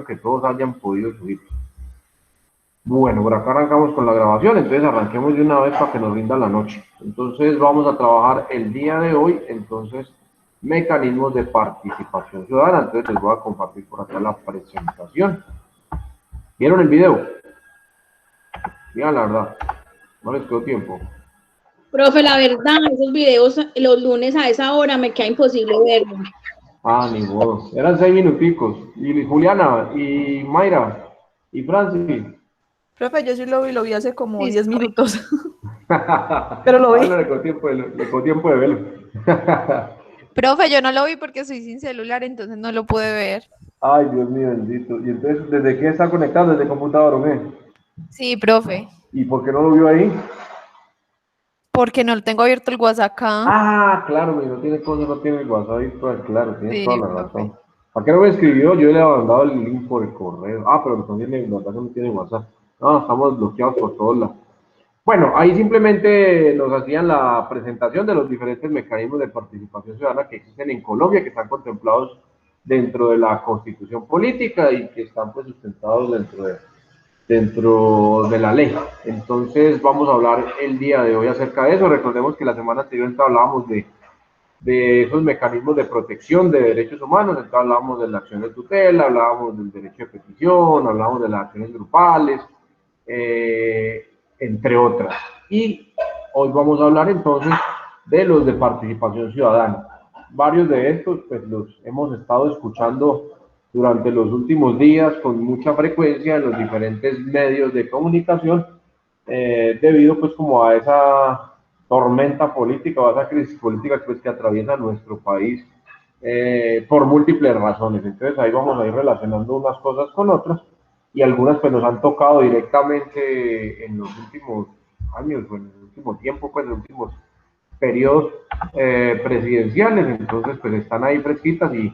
que todos hayan podido subir. Bueno, por acá arrancamos con la grabación, entonces arranquemos de una vez para que nos rinda la noche. Entonces vamos a trabajar el día de hoy, entonces, mecanismos de participación ciudadana. Entonces les voy a compartir por acá la presentación. ¿Vieron el video? Digan la verdad, no les quedó tiempo. Profe, la verdad, esos videos los lunes a esa hora me queda imposible verlos. Ah, ni modo. Eran 6 minuticos. Y Juliana, y Mayra, y Francis. Profe, yo sí lo vi hace como 10 minutos. Pero lo vi. Le quedó tiempo de verlo. Profe, yo no lo vi porque soy sin celular, entonces no lo pude ver. Ay, Dios mío, bendito. ¿Y entonces desde qué está conectado? ¿Desde computador o qué? Sí, profe. ¿Y por qué no lo vio ahí? Porque no tengo abierto el WhatsApp acá. Ah, claro, no tiene cosas, no tiene el WhatsApp ahí, pues, claro, tiene Sí, toda la profe. razón. ¿Para qué no me escribió? Yo le he mandado el link por el correo. Ah, pero no tiene, la verdad que no tiene WhatsApp. No, estamos bloqueados por todos lados. Bueno, ahí simplemente nos hacían la presentación de los diferentes mecanismos de participación ciudadana que existen en Colombia, que están contemplados dentro de la Constitución política y que están pues sustentados dentro de la ley. Entonces vamos a hablar el día de hoy acerca de eso. Recordemos que la semana anterior hablábamos de esos mecanismos de protección de derechos humanos, entonces hablábamos de la acción de tutela, hablábamos del derecho de petición, hablábamos de las acciones grupales, entre otras. Y hoy vamos a hablar entonces de los de participación ciudadana. Varios de estos pues los hemos estado escuchando durante los últimos días con mucha frecuencia en los diferentes medios de comunicación, debido pues como a esa tormenta política o a esa crisis política pues, que atraviesa nuestro país por múltiples razones. Entonces ahí vamos a ir relacionando unas cosas con otras y algunas pues nos han tocado directamente en los últimos años o en el último tiempo, pues en los últimos periodos presidenciales, entonces pues están ahí fresquitas y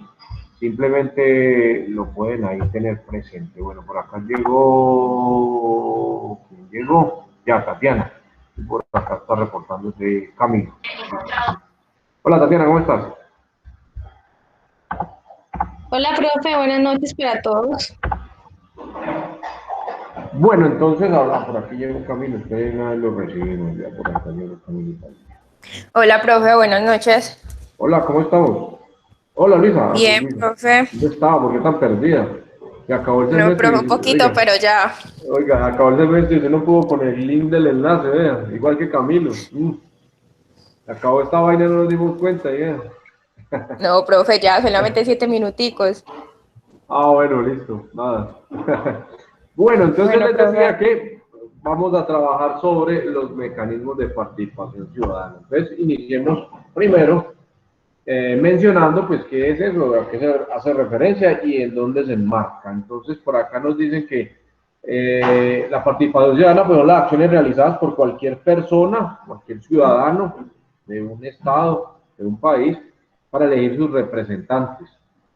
simplemente lo pueden ahí tener presente. Bueno, por acá llegó, ¿quién llegó? Ya, Tatiana, y por acá está reportándose Camilo. Hola Tatiana, ¿cómo estás? Hola, profe, buenas noches para todos. Bueno, entonces ahora por aquí llegó Camilo, ustedes una vez lo recibimos, ya por acá llegó Camilo. Hola, profe, buenas noches. Hola, ¿cómo estamos? Hola Luisa. Bien, Luisa. profe. ¿Dónde estaba? ¿Por qué tan perdida? Se acabó el No, semestre. profe, un poquito, Oiga, pero ya. oiga, acabó el semestre y usted no pudo poner el link del enlace, vea, igual que Camilo. Acabó esta vaina y no nos dimos cuenta, ya. No, profe, ya, solamente 7 minuticos. Ah, bueno, listo, nada. Bueno, entonces Bueno, les decía profe. que vamos a trabajar sobre los mecanismos de participación ciudadana. Entonces, iniciemos primero mencionando, pues, qué es eso, a qué se hace referencia y en dónde se enmarca. Entonces, por acá nos dicen que la participación ciudadana, pues, son las acciones realizadas por cualquier persona, cualquier ciudadano de un estado, de un país, para elegir sus representantes,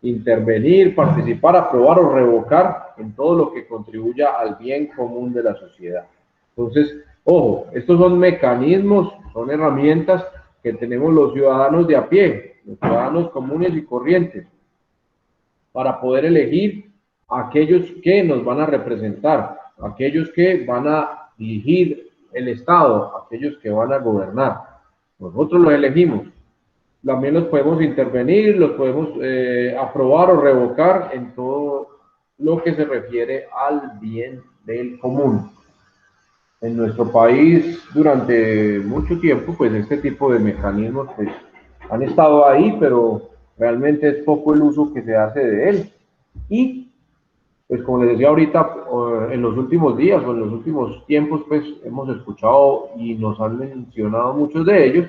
intervenir, participar, aprobar o revocar en todo lo que contribuya al bien común de la sociedad. Entonces, ojo, estos son mecanismos, son herramientas que tenemos los ciudadanos de a pie, los ciudadanos comunes y corrientes, para poder elegir a aquellos que nos van a representar, aquellos que van a dirigir el Estado, aquellos que van a gobernar. Nosotros los elegimos. También los podemos intervenir, los podemos aprobar o revocar en todo lo que se refiere al bien del común. En nuestro país durante mucho tiempo, pues este tipo de mecanismos pues, han estado ahí, pero realmente es poco el uso que se hace de él. Y, pues como les decía ahorita, en los últimos días o en los últimos tiempos, pues hemos escuchado y nos han mencionado muchos de ellos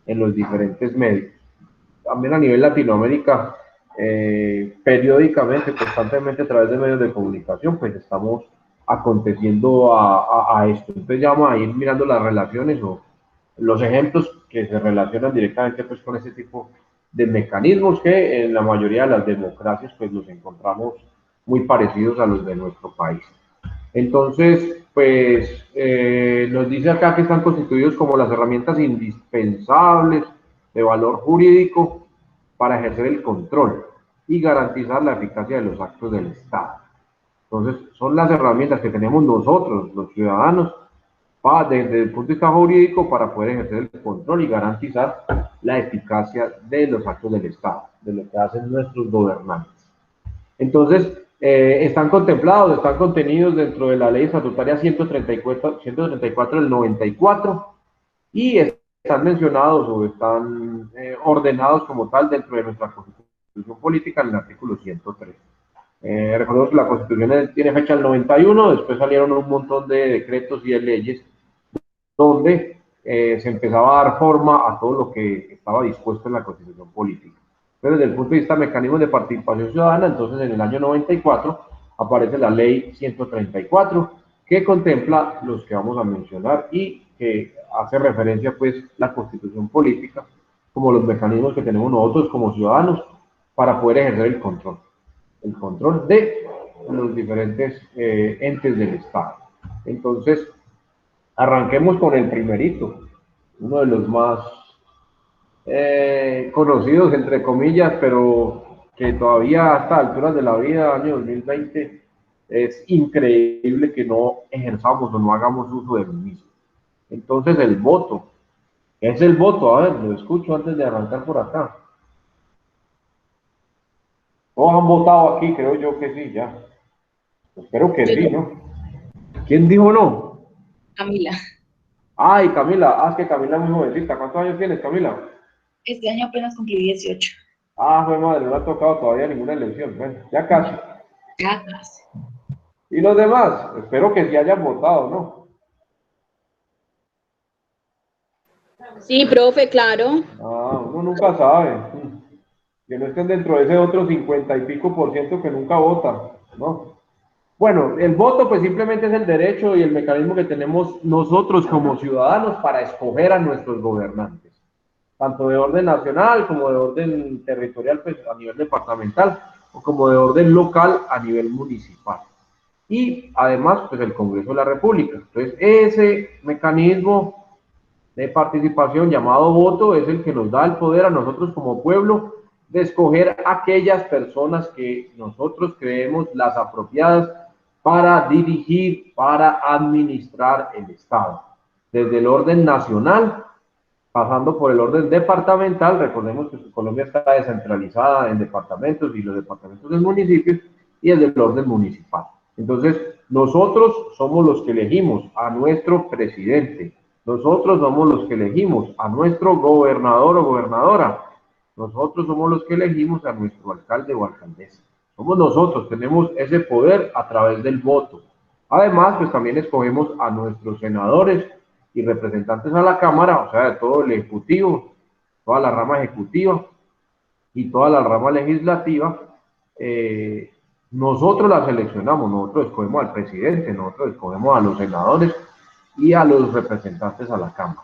en los diferentes medios. También a nivel Latinoamérica, periódicamente, constantemente a través de medios de comunicación, pues estamos aconteciendo a esto. Entonces ya vamos a ir mirando las relaciones o los ejemplos que se relacionan directamente pues con ese tipo de mecanismos que en la mayoría de las democracias pues los encontramos muy parecidos a los de nuestro país. Entonces, pues nos dice acá que están constituidos como las herramientas indispensables de valor jurídico para ejercer el control y garantizar la eficacia de los actos del Estado. Entonces, son las herramientas que tenemos nosotros, los ciudadanos, desde el punto de vista jurídico, para poder ejercer el control y garantizar la eficacia de los actos del Estado, de lo que hacen nuestros gobernantes. Entonces, están contemplados, están contenidos dentro de la Ley Estatutaria 134 del 94 y están mencionados o están ordenados como tal dentro de nuestra Constitución Política en el artículo 103. Recordemos que la Constitución tiene fecha del 91, después salieron un montón de decretos y de leyes donde se empezaba a dar forma a todo lo que estaba dispuesto en la Constitución Política. Pero desde el punto de vista de mecanismos de participación ciudadana, entonces en el año 94 aparece la Ley 134, que contempla los que vamos a mencionar y que hace referencia pues la Constitución Política como los mecanismos que tenemos nosotros como ciudadanos para poder ejercer el control de los diferentes entes del Estado. Entonces, arranquemos con el primerito, uno de los más conocidos, entre comillas, pero que todavía a estas alturas de la vida, año 2020, es increíble que no ejerzamos o no hagamos uso del mismo. Entonces, el voto. ¿Qué es el voto? A ver, lo escucho antes de arrancar por acá. Todos han votado aquí, creo yo que sí, ya. Espero que sí, ¿no? ¿Quién dijo no? Camila. Ay, Camila. Es que Camila es muy jovencita. ¿Cuántos años tienes, Camila? Este año apenas cumplí 18. Fue madre, no ha tocado todavía ninguna elección. Bueno, ya casi. Ya casi. ¿Y los demás? Espero que sí hayan votado, ¿no? Sí, profe, claro. Uno nunca sabe. Que no estén dentro de ese otro 50 y pico % que nunca vota, ¿no? Bueno, el voto pues simplemente es el derecho y el mecanismo que tenemos nosotros como ciudadanos para escoger a nuestros gobernantes, tanto de orden nacional como de orden territorial, pues a nivel departamental, o como de orden local a nivel municipal. Y además, pues el Congreso de la República. Entonces, ese mecanismo de participación llamado voto es el que nos da el poder a nosotros como pueblo de escoger aquellas personas que nosotros creemos las apropiadas para dirigir, para administrar el Estado. Desde el orden nacional, pasando por el orden departamental, recordemos que Colombia está descentralizada en departamentos y los departamentos en municipios, y desde el orden municipal. Entonces, nosotros somos los que elegimos a nuestro presidente, nosotros somos los que elegimos a nuestro gobernador o gobernadora, nosotros somos los que elegimos a nuestro alcalde o alcaldesa. Somos nosotros, tenemos ese poder a través del voto. Además, pues también escogemos a nuestros senadores y representantes a la Cámara, o sea, de todo el Ejecutivo, toda la rama ejecutiva y toda la rama legislativa. Nosotros la seleccionamos, nosotros escogemos al presidente, nosotros escogemos a los senadores y a los representantes a la Cámara.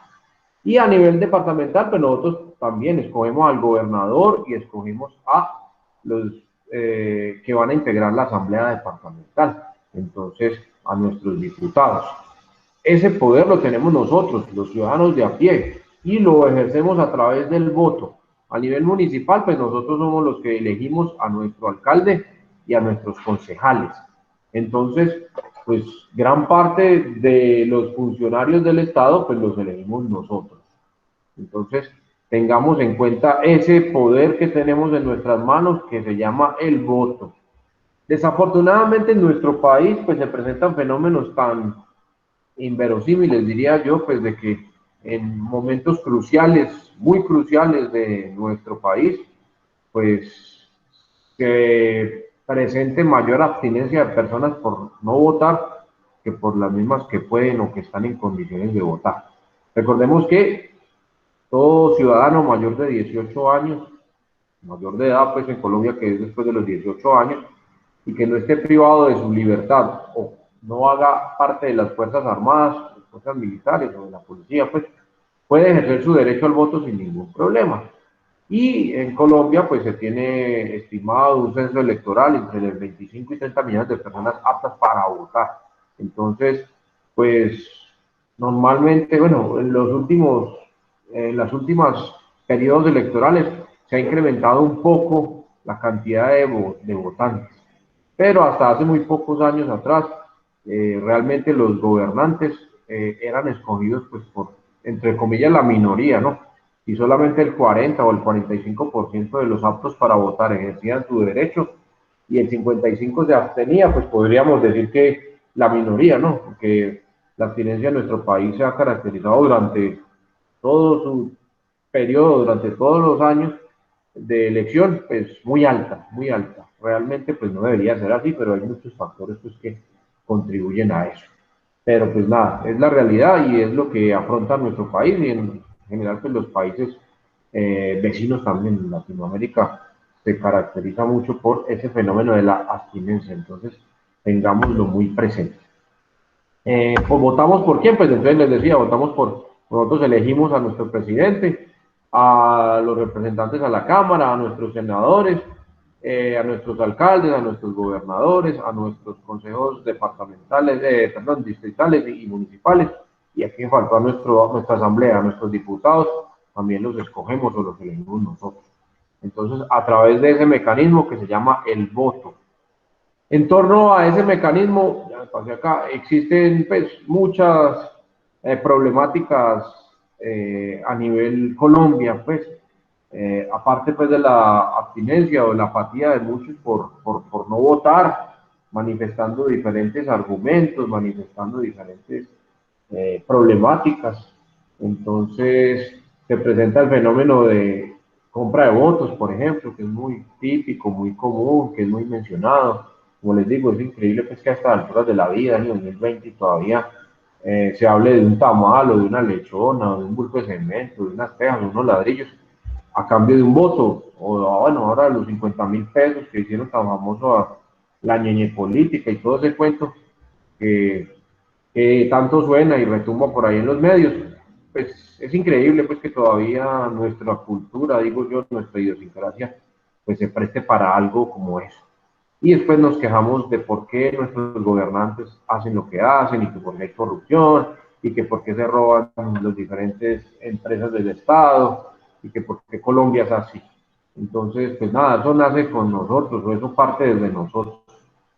Y a nivel departamental, pues nosotros también escogemos al gobernador y escogimos a los que van a integrar la asamblea departamental, entonces a nuestros diputados. Ese poder lo tenemos nosotros, los ciudadanos de a pie, y lo ejercemos a través del voto. A nivel municipal, pues nosotros somos los que elegimos a nuestro alcalde y a nuestros concejales. Entonces, pues gran parte de los funcionarios del Estado, pues los elegimos nosotros. Entonces, tengamos en cuenta ese poder que tenemos en nuestras manos, que se llama el voto. Desafortunadamente en nuestro país, pues se presentan fenómenos tan inverosímiles, diría yo, pues de que en momentos cruciales, muy cruciales de nuestro país, pues se presente mayor abstinencia de personas por no votar que por las mismas que pueden o que están en condiciones de votar. Recordemos que todo ciudadano mayor de 18 años, mayor de edad pues en Colombia, que es después de los 18 años, y que no esté privado de su libertad o no haga parte de las Fuerzas Armadas, las Fuerzas Militares o de la Policía, pues puede ejercer su derecho al voto sin ningún problema. Y en Colombia pues se tiene estimado un censo electoral entre los 25 y 30 millones de personas aptas para votar. Entonces, pues normalmente, bueno, en las últimas periodos electorales se ha incrementado un poco la cantidad de votantes. pero hasta hace muy pocos años atrás, realmente los gobernantes eran escogidos pues por, entre comillas, la minoría, ¿no? Y solamente el 40 o el 45% de los aptos para votar ejercían su derecho y el 55% se abstenía, pues podríamos decir que la minoría, ¿no? Porque la abstinencia en nuestro país se ha caracterizado durante todo su periodo, durante todos los años de elección, pues muy alta, muy alta. Realmente pues no debería ser así, pero hay muchos factores pues que contribuyen a eso. Pero pues nada, es la realidad y es lo que afronta nuestro país y en general pues los países vecinos también en Latinoamérica se caracteriza mucho por ese fenómeno de la abstinencia, entonces tengámoslo muy presente. Pues votamos por quién, pues entonces les decía, votamos por, nosotros elegimos a nuestro presidente, a los representantes a la Cámara, a nuestros senadores, a nuestros alcaldes, a nuestros gobernadores, a nuestros consejos departamentales, perdón, distritales y municipales, y aquí faltó a nuestra asamblea, a nuestros diputados, también los escogemos o los elegimos nosotros. Entonces, a través de ese mecanismo que se llama el voto. En torno a ese mecanismo, ya me pasé acá, existen pues muchas problemáticas a nivel Colombia, pues, aparte pues de la abstinencia o la apatía de muchos por no votar, manifestando diferentes argumentos, manifestando diferentes problemáticas. Entonces se presenta el fenómeno de compra de votos, por ejemplo, que es muy típico, muy común, que es muy mencionado. Como les digo, es increíble pues que a estas alturas de la vida, en 2020, todavía se hable de un tamal o de una lechona, o de un bulto de cemento, de unas tejas, de unos ladrillos, a cambio de un voto, o bueno, ahora los 50.000 pesos que hicieron tan famoso a la ñeñe política y todo ese cuento que tanto suena y retumba por ahí en los medios, pues es increíble pues que todavía nuestra cultura, digo yo, nuestra idiosincrasia, pues se preste para algo como eso. Y después nos quejamos de por qué nuestros gobernantes hacen lo que hacen y que por qué hay corrupción y que por qué se roban las diferentes empresas del Estado y que por qué Colombia es así. Entonces, pues nada, eso nace con nosotros o eso parte desde nosotros.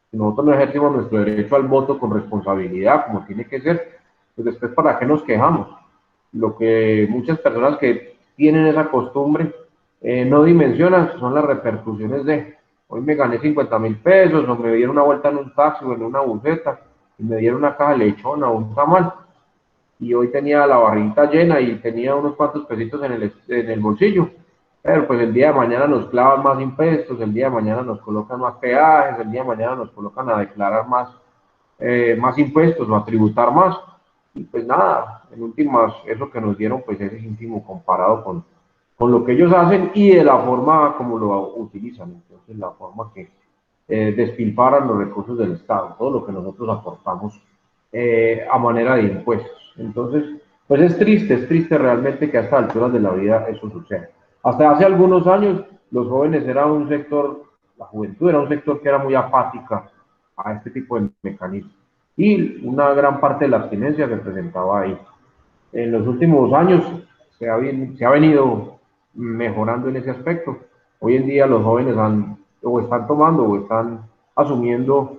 Si nosotros no ejercimos nuestro derecho al voto con responsabilidad, como tiene que ser, pues después ¿para qué nos quejamos? Lo que muchas personas que tienen esa costumbre no dimensionan son las repercusiones de hoy me gané 50.000 pesos o me dieron una vuelta en un taxi o en una buseta y me dieron una caja de lechona o un tamal y hoy tenía la barriguita llena y tenía unos cuantos pesitos en el bolsillo. Pero pues el día de mañana nos clavan más impuestos, el día de mañana nos colocan más peajes, el día de mañana nos colocan a declarar más impuestos o a tributar más. Y pues nada, en últimas, eso que nos dieron pues es ínfimo comparado con lo que ellos hacen y de la forma como lo utilizan. Entonces la forma que despilfarran los recursos del Estado, todo lo que nosotros aportamos a manera de impuestos. Entonces, pues es triste realmente que a estas alturas de la vida eso suceda. Hasta hace algunos años, los jóvenes era un sector, la juventud era un sector que era muy apática a este tipo de mecanismos. Y una gran parte de la abstinencia se presentaba ahí. En los últimos años se ha venido mejorando en ese aspecto. Hoy en día los jóvenes o están tomando o están asumiendo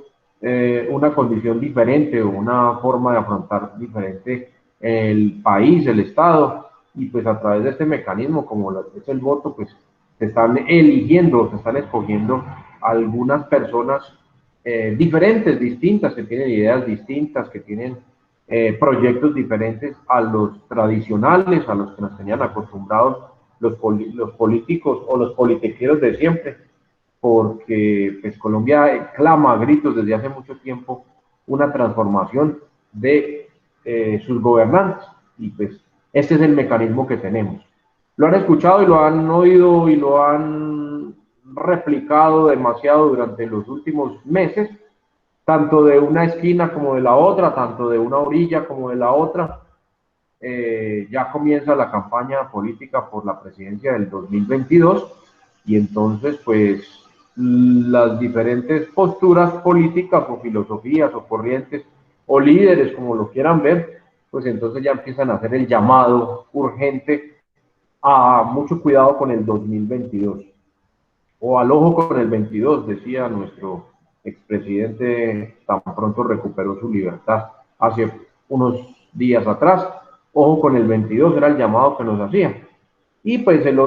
una condición diferente o una forma de afrontar diferente el país, el Estado, y pues a través de este mecanismo, como es el voto, pues se están eligiendo, se están escogiendo algunas personas diferentes, distintas, que tienen ideas distintas, que tienen proyectos diferentes a los tradicionales, a los que nos tenían acostumbrados los políticos o los politiqueros de siempre, porque pues Colombia clama a gritos desde hace mucho tiempo una transformación de sus gobernantes y pues este es el mecanismo que tenemos. Lo han escuchado y lo han oído y lo han replicado demasiado durante los últimos meses, tanto de una esquina como de la otra, tanto de una orilla como de la otra. Ya comienza la campaña política por la presidencia del 2022 y entonces pues las diferentes posturas políticas o filosofías o corrientes o líderes como lo quieran ver, pues entonces ya empiezan a hacer el llamado urgente a mucho cuidado con el 2022 o al ojo con el 22, decía nuestro expresidente tan pronto recuperó su libertad hace unos días atrás. Ojo con el 22, era el llamado que nos hacía. Y pues la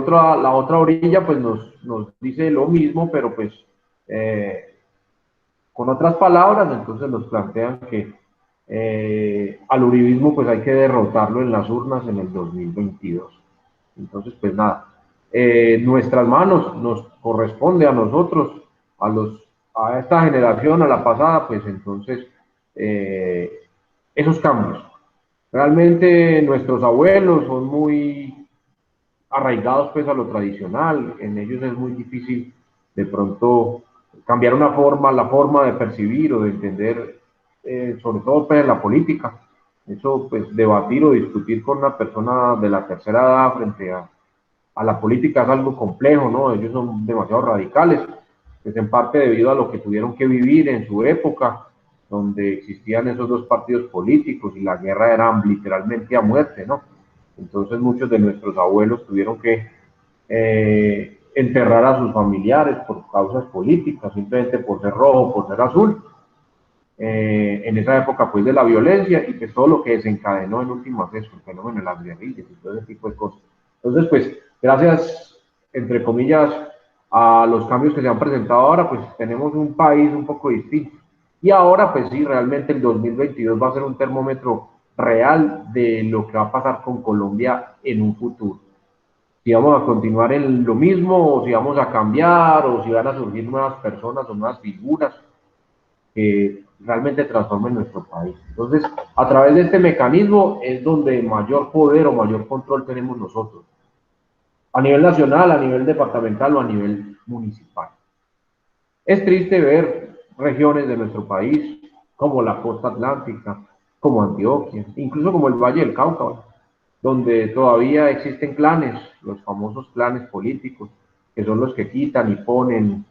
otra orilla pues nos dice lo mismo, pero pues con otras palabras. Entonces nos plantean que al uribismo pues hay que derrotarlo en las urnas en el 2022. Entonces pues nada, nuestras manos nos corresponde a nosotros, a esta generación, a la pasada, pues entonces esos cambios. Realmente nuestros abuelos son muy arraigados pues a lo tradicional, en ellos es muy difícil de pronto cambiar la forma de percibir o de entender, sobre todo pues en la política. Eso pues debatir o discutir con una persona de la tercera edad frente a la política es algo complejo, ¿no? Ellos son demasiado radicales, pues en parte debido a lo que tuvieron que vivir en su época, donde existían esos dos partidos políticos y la guerra era literalmente a muerte, ¿no? Entonces muchos de nuestros abuelos tuvieron que enterrar a sus familiares por causas políticas, simplemente por ser rojo, por ser azul, en esa época pues de la violencia y que todo lo que desencadenó en últimas es el fenómeno de las guerrillas y todo ese tipo de cosas. Entonces pues gracias, entre comillas, a los cambios que se han presentado ahora, pues tenemos un país un poco distinto. Y ahora pues sí, realmente el 2022 va a ser un termómetro real de lo que va a pasar con Colombia en un futuro. Si vamos a continuar en lo mismo, o si vamos a cambiar, o si van a surgir nuevas personas o nuevas figuras que realmente transformen nuestro país. Entonces, a través de este mecanismo es donde mayor poder o mayor control tenemos nosotros, a nivel nacional, a nivel departamental o a nivel municipal. Es triste ver regiones de nuestro país, como la costa atlántica, como Antioquia, incluso como el Valle del Cauca, donde todavía existen clanes, los famosos clanes políticos, que son los que quitan y ponen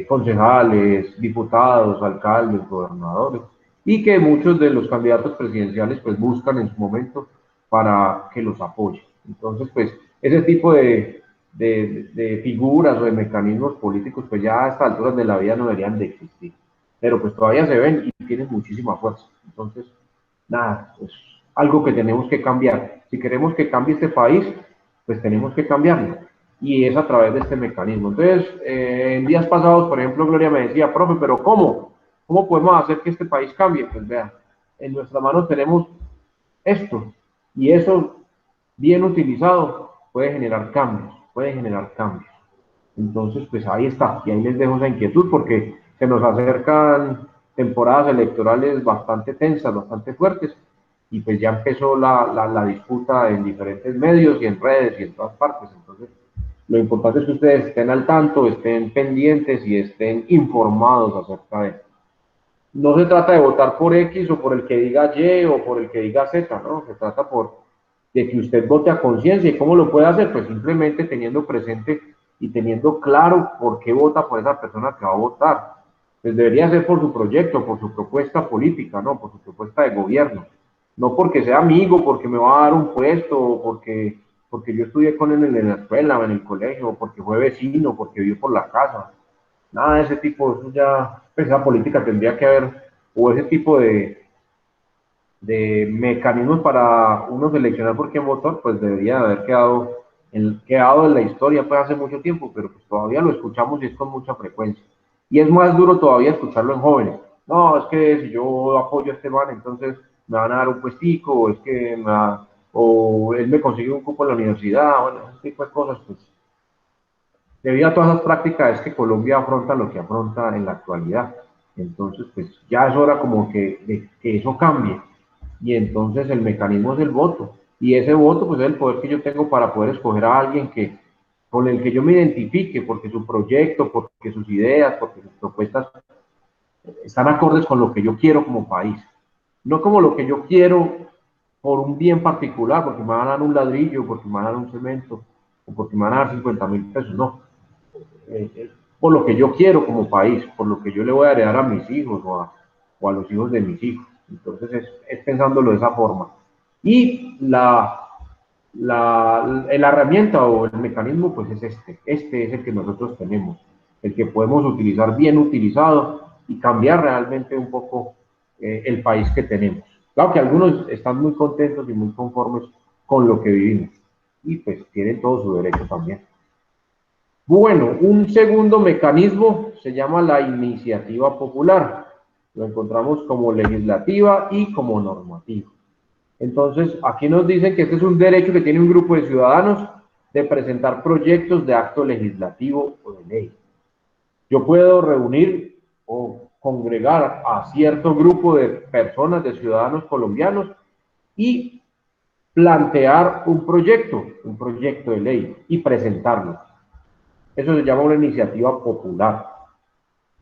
concejales, diputados, alcaldes, gobernadores, y que muchos de los candidatos presidenciales pues buscan en su momento para que los apoyen. Entonces pues ese tipo de figuras o de mecanismos políticos pues ya a estas alturas de la vida no deberían de existir, pero pues todavía se ven y tienen muchísima fuerza. Entonces nada, pues algo que tenemos que cambiar. Si queremos que cambie este país, pues tenemos que cambiarlo. Y es a través de este mecanismo. Entonces, en días pasados, por ejemplo, Gloria me decía, profe, pero ¿cómo? ¿Cómo podemos hacer que este país cambie? Pues vean, en nuestras manos tenemos esto. Y eso, bien utilizado, puede generar cambios, puede generar cambios. Entonces, pues ahí está. Y ahí les dejo esa inquietud porque se nos acercan temporadas electorales bastante tensas, bastante fuertes, y pues ya empezó la disputa en diferentes medios y en redes y en todas partes. Entonces, lo importante es que ustedes estén al tanto, estén pendientes y estén informados acerca de esto. No se trata de votar por X o por el que diga Y o por el que diga Z, ¿no? Se trata de que usted vote a conciencia. ¿Y cómo lo puede hacer? Pues simplemente teniendo presente y teniendo claro por qué vota por esa persona que va a votar. Pues debería ser por su proyecto, por su propuesta política, ¿no? Por su propuesta de gobierno. No porque sea amigo, porque me va a dar un puesto, o porque yo estudié con él en la escuela o en el colegio, o porque fue vecino, porque vivió por la casa. Nada de ese tipo, eso ya, pues esa política tendría que haber, o ese tipo de mecanismos para uno seleccionar por quién votar, pues debería haber quedado en la historia pues hace mucho tiempo, pero pues todavía lo escuchamos y es con mucha frecuencia. Y es más duro todavía escucharlo en jóvenes. No, es que si yo apoyo a este man, entonces me van a dar un puestico, o es que o él me consigue un cupo en la universidad, bueno, ese tipo de cosas, pues debido a todas esas prácticas es que Colombia afronta lo que afronta en la actualidad. Entonces, pues ya es hora como que eso cambie. Y entonces el mecanismo es el voto. Y ese voto, pues es el poder que yo tengo para poder escoger a alguien con el que yo me identifique, porque su proyecto, porque sus ideas, porque sus propuestas están acordes con lo que yo quiero como país. No como lo que yo quiero por un bien particular, porque me van a dar un ladrillo, porque me van a dar un cemento, o porque me van a dar 50.000 pesos, no. Por lo que yo quiero como país, por lo que yo le voy a heredar a mis hijos o a los hijos de mis hijos. Entonces es pensándolo de esa forma. Y la herramienta o el mecanismo pues es este es el que nosotros tenemos, el que podemos utilizar bien utilizado y cambiar realmente un poco el país que tenemos. Claro que algunos están muy contentos y muy conformes con lo que vivimos y pues tienen todo su derecho también. Bueno, un segundo mecanismo se llama la iniciativa popular. Lo encontramos como legislativa y como normativa. Entonces, aquí nos dicen que este es un derecho que tiene un grupo de ciudadanos de presentar proyectos de acto legislativo o de ley. Yo puedo reunir o congregar a cierto grupo de personas, de ciudadanos colombianos, y plantear un proyecto de ley y presentarlo. Eso se llama una iniciativa popular.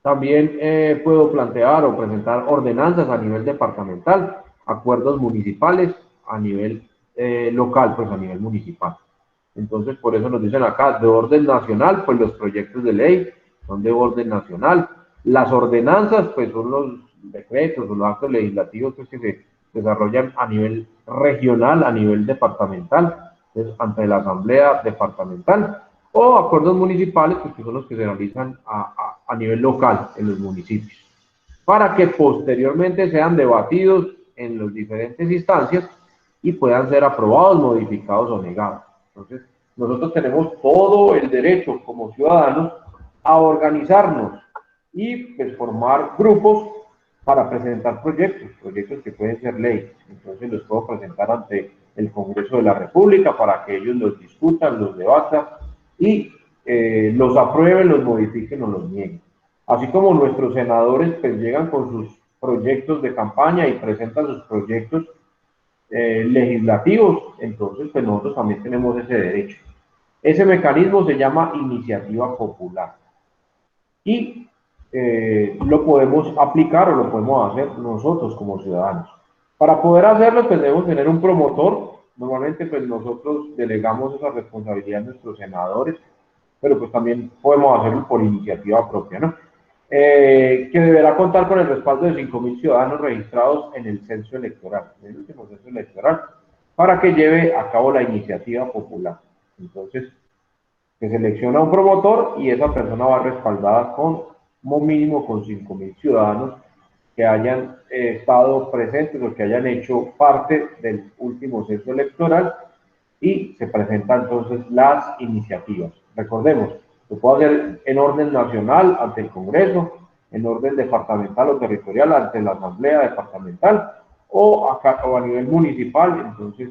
También puedo plantear o presentar ordenanzas a nivel departamental, acuerdos municipales a nivel local, pues a nivel municipal. Entonces, por eso nos dicen acá, de orden nacional, pues los proyectos de ley son de orden nacional. Las ordenanzas, pues son los decretos o los actos legislativos pues, que se desarrollan a nivel regional, a nivel departamental, pues, ante la asamblea departamental. O acuerdos municipales, pues que son los que se realizan a nivel local en los municipios, para que posteriormente sean debatidos en las diferentes instancias y puedan ser aprobados, modificados o negados. Entonces, nosotros tenemos todo el derecho como ciudadanos a organizarnos y pues, formar grupos para presentar proyectos que pueden ser leyes. Entonces los puedo presentar ante el Congreso de la República para que ellos los discutan, los debatan y los aprueben, los modifiquen o los nieguen. Así como nuestros senadores pues llegan con sus proyectos de campaña y presentan sus proyectos legislativos, entonces pues nosotros también tenemos ese derecho. Ese mecanismo se llama iniciativa popular y lo podemos aplicar o lo podemos hacer nosotros como ciudadanos. Para poder hacerlo pues debemos tener un promotor. Normalmente pues nosotros delegamos esa responsabilidad a nuestros senadores, pero pues también podemos hacerlo por iniciativa propia, ¿no? Que deberá contar con el respaldo de 5.000 ciudadanos registrados en el censo electoral, en el último censo electoral, para que lleve a cabo la iniciativa popular. Entonces, se selecciona un promotor y esa persona va respaldada con, como mínimo, con 5.000 ciudadanos que hayan estado presentes o que hayan hecho parte del último censo electoral y se presentan entonces las iniciativas. Recordemos, se puede hacer en orden nacional ante el Congreso, en orden departamental o territorial ante la Asamblea Departamental o a nivel municipal, entonces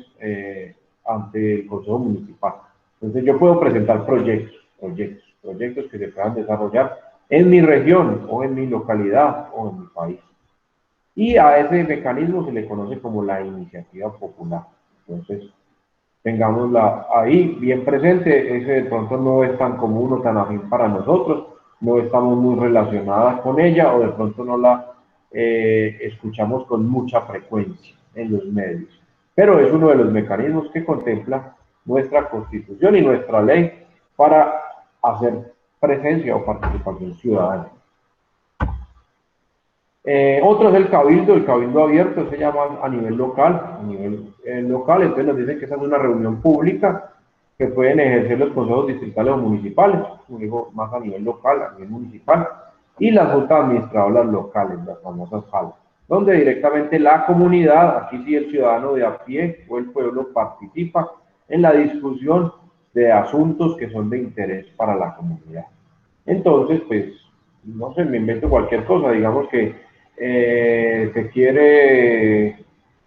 ante el Consejo Municipal. Entonces yo puedo presentar proyectos que se puedan desarrollar en mi región o en mi localidad o en mi país. Y a ese mecanismo se le conoce como la iniciativa popular. Entonces, tengámosla ahí bien presente, ese de pronto no es tan común o tan afín para nosotros, no estamos muy relacionadas con ella o de pronto no la escuchamos con mucha frecuencia en los medios. Pero es uno de los mecanismos que contempla nuestra Constitución y nuestra ley para hacer presencia o participación ciudadana. Otro es el cabildo abierto, se llama a nivel local, entonces nos dicen que esa es una reunión pública que pueden ejercer los consejos distritales o municipales, como digo, más a nivel local, a nivel municipal, y las juntas administradoras locales, las famosas JAL, donde directamente la comunidad, aquí sí el ciudadano de a pie o el pueblo participa en la discusión de asuntos que son de interés para la comunidad. Entonces, pues, no sé, me invento cualquier cosa, digamos que se quiere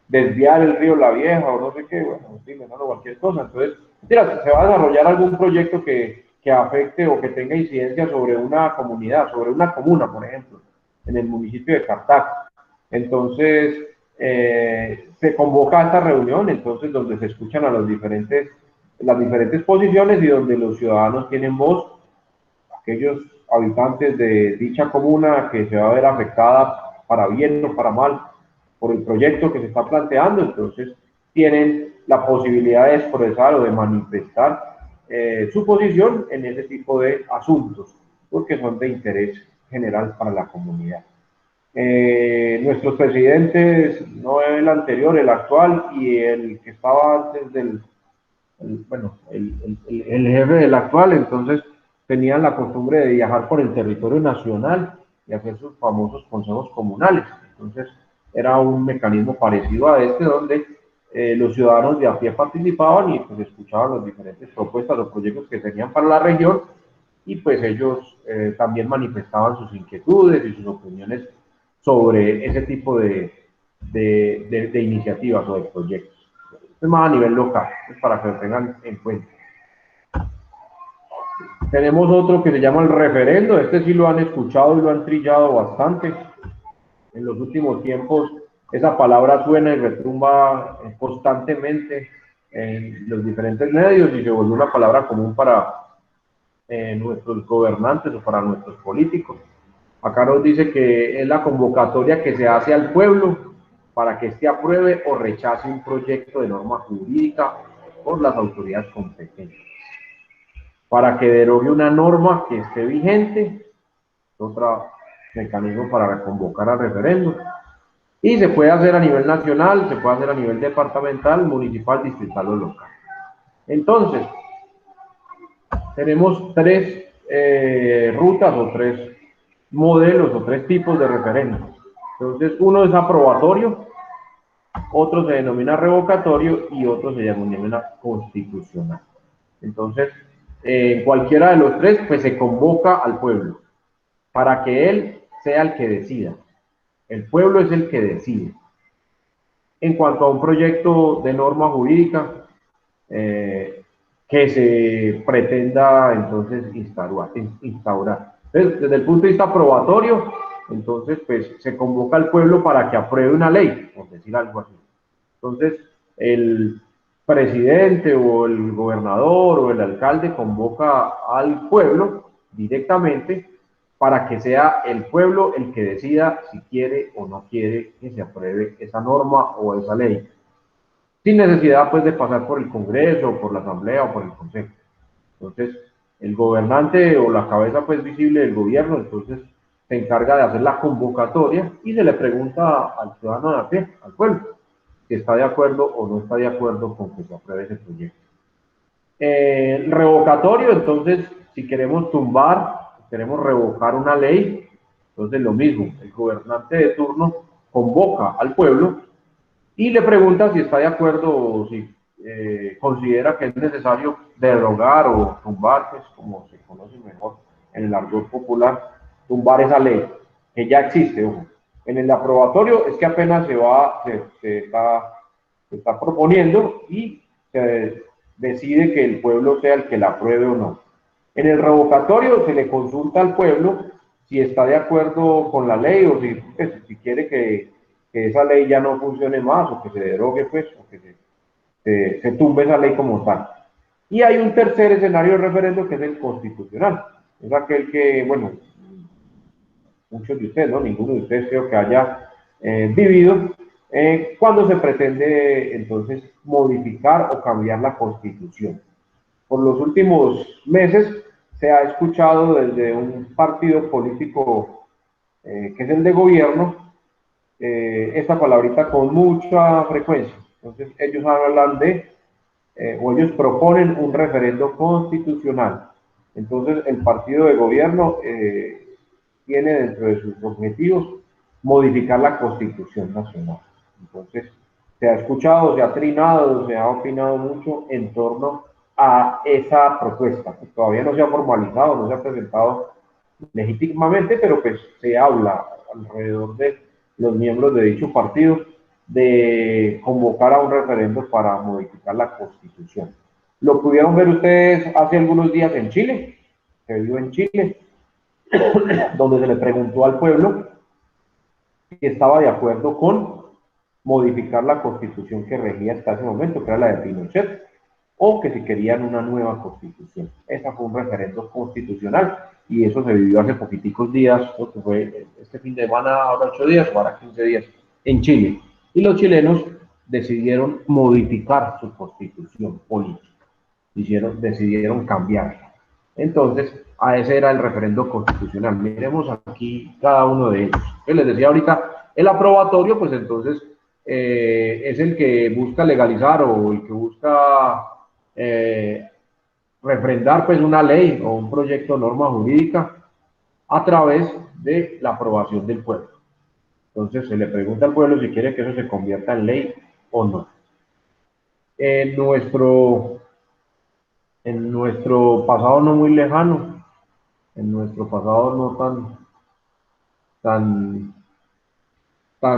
desviar el río La Vieja o no sé qué, bueno, estoy inventando cualquier cosa. Entonces, mira, se va a desarrollar algún proyecto que afecte o que tenga incidencia sobre una comunidad, sobre una comuna, por ejemplo, en el municipio de Cartago. Entonces, se convoca a esta reunión, entonces, donde se escuchan a las diferentes posiciones y donde los ciudadanos tienen voz, aquellos habitantes de dicha comuna que se va a ver afectada para bien o para mal por el proyecto que se está planteando, entonces tienen la posibilidad de expresar o de manifestar su posición en ese tipo de asuntos, porque son de interés general para la comunidad. Nuestros presidentes, no el anterior, el actual y el que estaba antes el jefe del actual, entonces tenían la costumbre de viajar por el territorio nacional y hacer sus famosos consejos comunales. Entonces, era un mecanismo parecido a este, donde los ciudadanos de a pie participaban y pues escuchaban las diferentes propuestas o proyectos que tenían para la región, y pues ellos también manifestaban sus inquietudes y sus opiniones sobre ese tipo de iniciativas o de proyectos. Es más a nivel local, pues para que lo tengan en cuenta. Tenemos otro que se llama el referendo. Este sí lo han escuchado y lo han trillado bastante. En los últimos tiempos esa palabra suena y retumba constantemente en los diferentes medios y se volvió una palabra común para nuestros gobernantes o para nuestros políticos. Acá nos dice que es la convocatoria que se hace al pueblo para que éste apruebe o rechace un proyecto de norma jurídica por las autoridades competentes. Para que derogue una norma que esté vigente, otro mecanismo para convocar al referéndum. Y se puede hacer a nivel nacional, se puede hacer a nivel departamental, municipal, distrital o local. Entonces, tenemos tres rutas o tres modelos o tres tipos de referéndum. Entonces, uno es aprobatorio, otro se denomina revocatorio y otro se denomina constitucional. Entonces, en cualquiera de los tres, pues se convoca al pueblo para que él sea el que decida. El pueblo es el que decide. En cuanto a un proyecto de norma jurídica que se pretenda entonces instaurar. Entonces, desde el punto de vista probatorio, entonces pues se convoca al pueblo para que apruebe una ley, por decir algo así. Entonces, el presidente o el gobernador o el alcalde convoca al pueblo directamente para que sea el pueblo el que decida si quiere o no quiere que se apruebe esa norma o esa ley, sin necesidad pues de pasar por el Congreso, por la Asamblea o por el Consejo. Entonces, el gobernante o la cabeza pues visible del gobierno, entonces se encarga de hacer la convocatoria y se le pregunta al ciudadano de a pie, al pueblo, si está de acuerdo o no está de acuerdo con que se apruebe ese proyecto. El revocatorio, entonces, si queremos tumbar, queremos revocar una ley, entonces lo mismo, el gobernante de turno convoca al pueblo y le pregunta si está de acuerdo o si considera que es necesario derogar o tumbar, pues como se conoce mejor en el argot popular, tumbar esa ley que ya existe. Ojo. En el aprobatorio es que apenas se está proponiendo y se decide que el pueblo sea el que la apruebe o no. En el revocatorio se le consulta al pueblo si está de acuerdo con la ley o si quiere que esa ley ya no funcione más o que se derogue, pues, o que se tumbe esa ley como tal. Y hay un tercer escenario de referendo que es el constitucional. Es aquel que, bueno, muchos de ustedes, ¿no? Ninguno de ustedes creo que haya vivido, cuando se pretende entonces modificar o cambiar la Constitución. Por los últimos meses se ha escuchado desde un partido político que es el de gobierno, esta palabrita con mucha frecuencia. Entonces ellos hablan o ellos proponen un referendo constitucional. Entonces el partido de gobierno tiene dentro de sus objetivos modificar la Constitución Nacional. Entonces se ha escuchado, se ha trinado, se ha opinado mucho en torno a esa propuesta, que todavía no se ha formalizado, no se ha presentado legítimamente, pero pues se habla alrededor de los miembros de dicho partido de convocar a un referendo para modificar la Constitución. Lo pudieron ver ustedes hace algunos días en Chile, se vio en Chile, donde se le preguntó al pueblo si estaba de acuerdo con modificar la Constitución que regía hasta ese momento, que era la de Pinochet, o que si querían una nueva Constitución. Esa fue un referendo constitucional y eso se vivió hace poquiticos días, creo que fue este fin de semana, ahora 8 días, o ahora 15 días, en Chile. Y los chilenos decidieron modificar su Constitución política, decidieron cambiarla. Entonces, a ese era el referendo constitucional. Miremos aquí cada uno de ellos. Yo les decía ahorita, el aprobatorio, pues entonces es el que busca legalizar o el que busca refrendar pues una ley o un proyecto de norma jurídica a través de la aprobación del pueblo. Entonces se le pregunta al pueblo si quiere que eso se convierta en ley o no. En nuestro pasado no muy lejano, en nuestro pasado no tan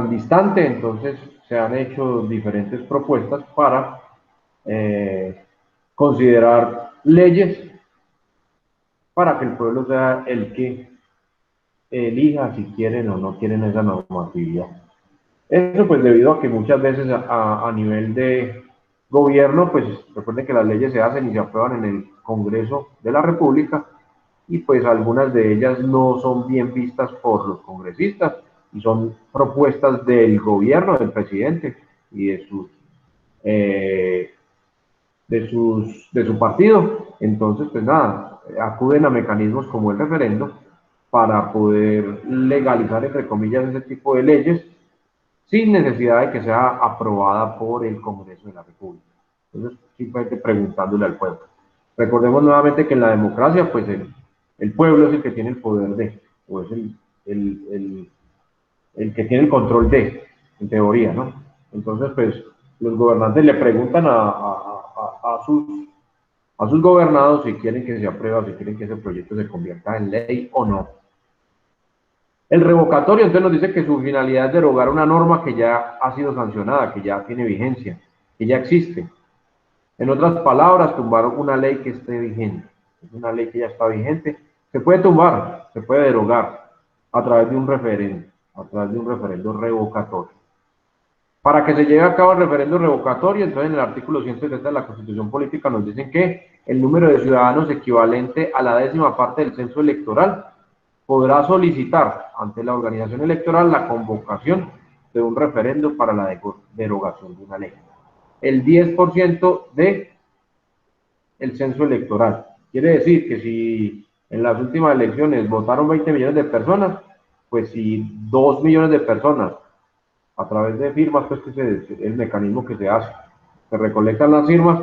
distante, entonces se han hecho diferentes propuestas para considerar leyes para que el pueblo sea el que elija si quieren o no quieren esa normatividad. Eso pues debido a que muchas veces a nivel de gobierno, pues recuerden que las leyes se hacen y se aprueban en el Congreso de la República y pues algunas de ellas no son bien vistas por los congresistas y son propuestas del gobierno, del presidente y de su partido. Entonces, pues nada, acuden a mecanismos como el referendo para poder legalizar, entre comillas, ese tipo de leyes sin necesidad de que sea aprobada por el Congreso de la República. Entonces, simplemente preguntándole al pueblo. Recordemos nuevamente que en la democracia, pues el pueblo es el que tiene el poder de, o es el que tiene el control de, en teoría, ¿no? Entonces, pues, los gobernantes le preguntan a sus gobernados si quieren que se apruebe, si quieren que ese proyecto se convierta en ley o no. El revocatorio entonces nos dice que su finalidad es derogar una norma que ya ha sido sancionada, que ya tiene vigencia, que ya existe. En otras palabras, tumbar una ley que esté vigente. Es una ley que ya está vigente. Se puede tumbar, se puede derogar a través de un referendo revocatorio. Para que se lleve a cabo el referendo revocatorio, entonces en el artículo 170 de la Constitución Política nos dicen que el número de ciudadanos equivalente a la 10ª parte del censo electoral podrá solicitar ante la organización electoral la convocación de un referendo para la derogación de una ley. El 10% del censo electoral. Quiere decir que si en las últimas elecciones votaron 20 millones de personas, pues si 2 millones de personas, a través de firmas, pues que es el mecanismo que se hace, se recolectan las firmas,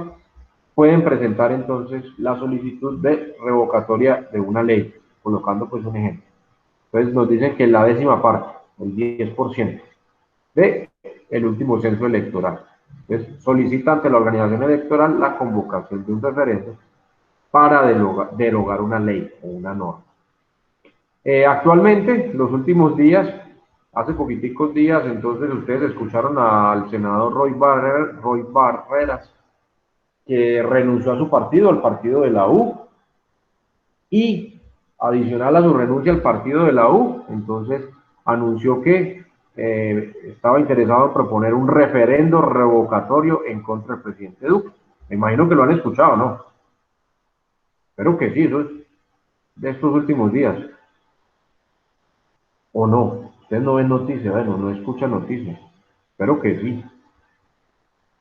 pueden presentar entonces la solicitud de revocatoria de una ley, colocando pues un ejemplo. Entonces nos dicen que la 10ª parte, el 10% del último censo electoral. Entonces solicita ante la organización electoral la convocación de un referendo para derogar una ley o una norma. Actualmente, los últimos días, hace poquiticos días, entonces ustedes escucharon al senador Roy Barreras, que renunció a su partido, el partido de la U, y adicional a su renuncia al partido de la U, entonces anunció que estaba interesado en proponer un referendo revocatorio en contra del presidente Duque. Me imagino que lo han escuchado, ¿no? Espero que sí, eso es de estos últimos días. ¿O no? Ustedes no ven noticias, bueno, no escuchan noticias. Espero que sí.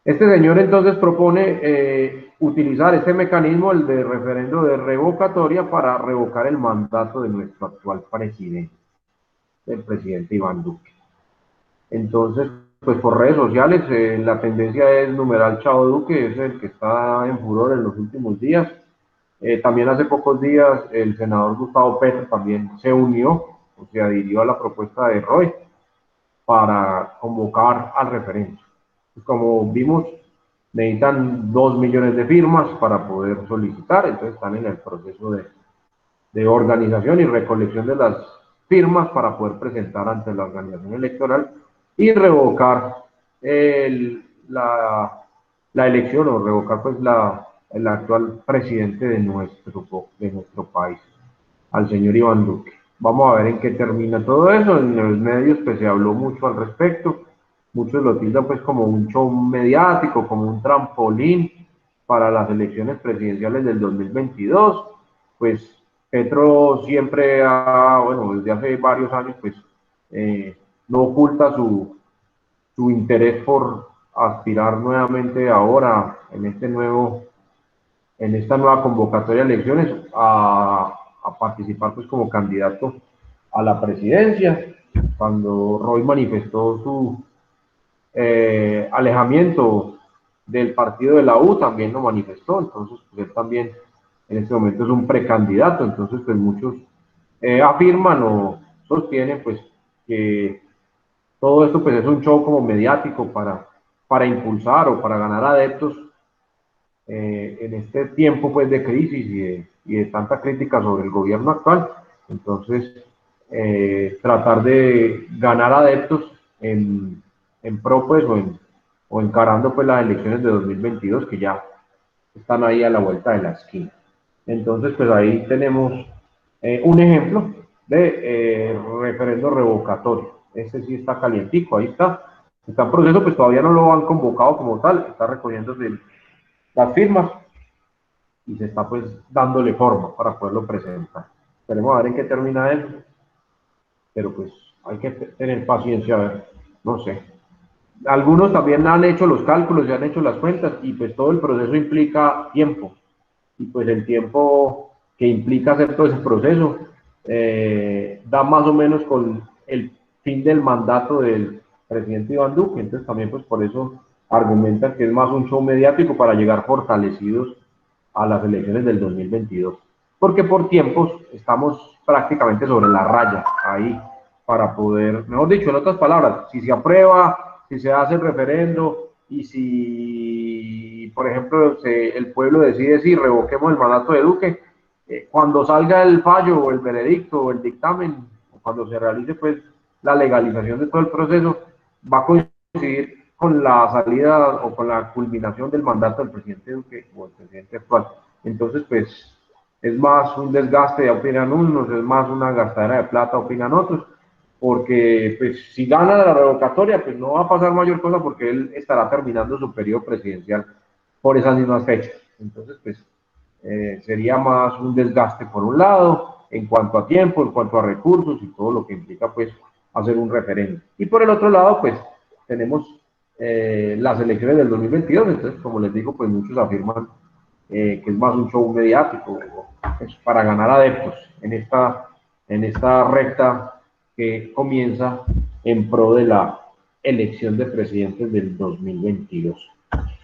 Este señor entonces propone utilizar este mecanismo, el de referendo de revocatoria, para revocar el mandato de nuestro actual presidente, el presidente Iván Duque. Entonces, pues por redes sociales, la tendencia es numeral Chao Duque, es el que está en furor en los últimos días. También hace pocos días el senador Gustavo Petro también se unió, o se adhirió a la propuesta de Roy para convocar al referendo. Como vimos, necesitan 2 millones de firmas para poder solicitar, entonces están en el proceso de organización y recolección de las firmas para poder presentar ante la organización electoral y revocar la elección o revocar pues el actual presidente de nuestro país, al señor Iván Duque. Vamos a ver en qué termina todo eso. En los medios pues se habló mucho al respecto. Muchos lo tildan pues como un show mediático, como un trampolín para las elecciones presidenciales del 2022. Pues Petro siempre bueno, desde hace varios años pues no oculta su interés por aspirar nuevamente ahora en esta nueva convocatoria de elecciones a participar pues como candidato a la presidencia. Cuando Roy manifestó su alejamiento del partido de la U, también lo manifestó, entonces pues él también en este momento es un precandidato, entonces pues muchos afirman o sostienen pues que todo esto pues es un show como mediático para impulsar o para ganar adeptos en este tiempo pues de crisis y de tanta crítica sobre el gobierno actual. Entonces, tratar de ganar adeptos en pro pues o encarando pues las elecciones de 2022 que ya están ahí a la vuelta de la esquina. Entonces, pues ahí tenemos un ejemplo de referendo revocatorio. Este sí está calientico, ahí está. Está en proceso, pues todavía no lo han convocado como tal, está recogiéndose las firmas y se está pues dándole forma para poderlo presentar. Esperemos a ver en qué termina eso, pero pues hay que tener paciencia, a ver, no sé. Algunos también han hecho los cálculos, ya han hecho las cuentas y pues todo el proceso implica tiempo y pues el tiempo que implica hacer todo ese proceso da más o menos con el fin del mandato del presidente Iván Duque. Entonces también pues por eso argumentan que es más un show mediático para llegar fortalecidos a las elecciones del 2022, porque por tiempos estamos prácticamente sobre la raya ahí para poder, mejor dicho, en otras palabras, si se aprueba, si se hace el referendo y si, por ejemplo, el pueblo decide si revoquemos el mandato de Duque, cuando salga el fallo o el veredicto o el dictamen, o cuando se realice pues la legalización de todo el proceso, va a coincidir con la salida o con la culminación del mandato del presidente Duque o el presidente actual. Entonces, pues, es más un desgaste, opinan unos, es más una gastadera de plata, opinan otros, porque, pues, si gana la revocatoria, pues no va a pasar mayor cosa porque él estará terminando su periodo presidencial por esas mismas fechas. Entonces, pues, sería más un desgaste por un lado, en cuanto a tiempo, en cuanto a recursos y todo lo que implica, pues, hacer un referéndum. Y por el otro lado, pues, tenemos las elecciones del 2022, entonces, como les digo, pues muchos afirman que es más un show mediático, es para ganar adeptos en esta recta que comienza en pro de la elección de presidentes del 2022.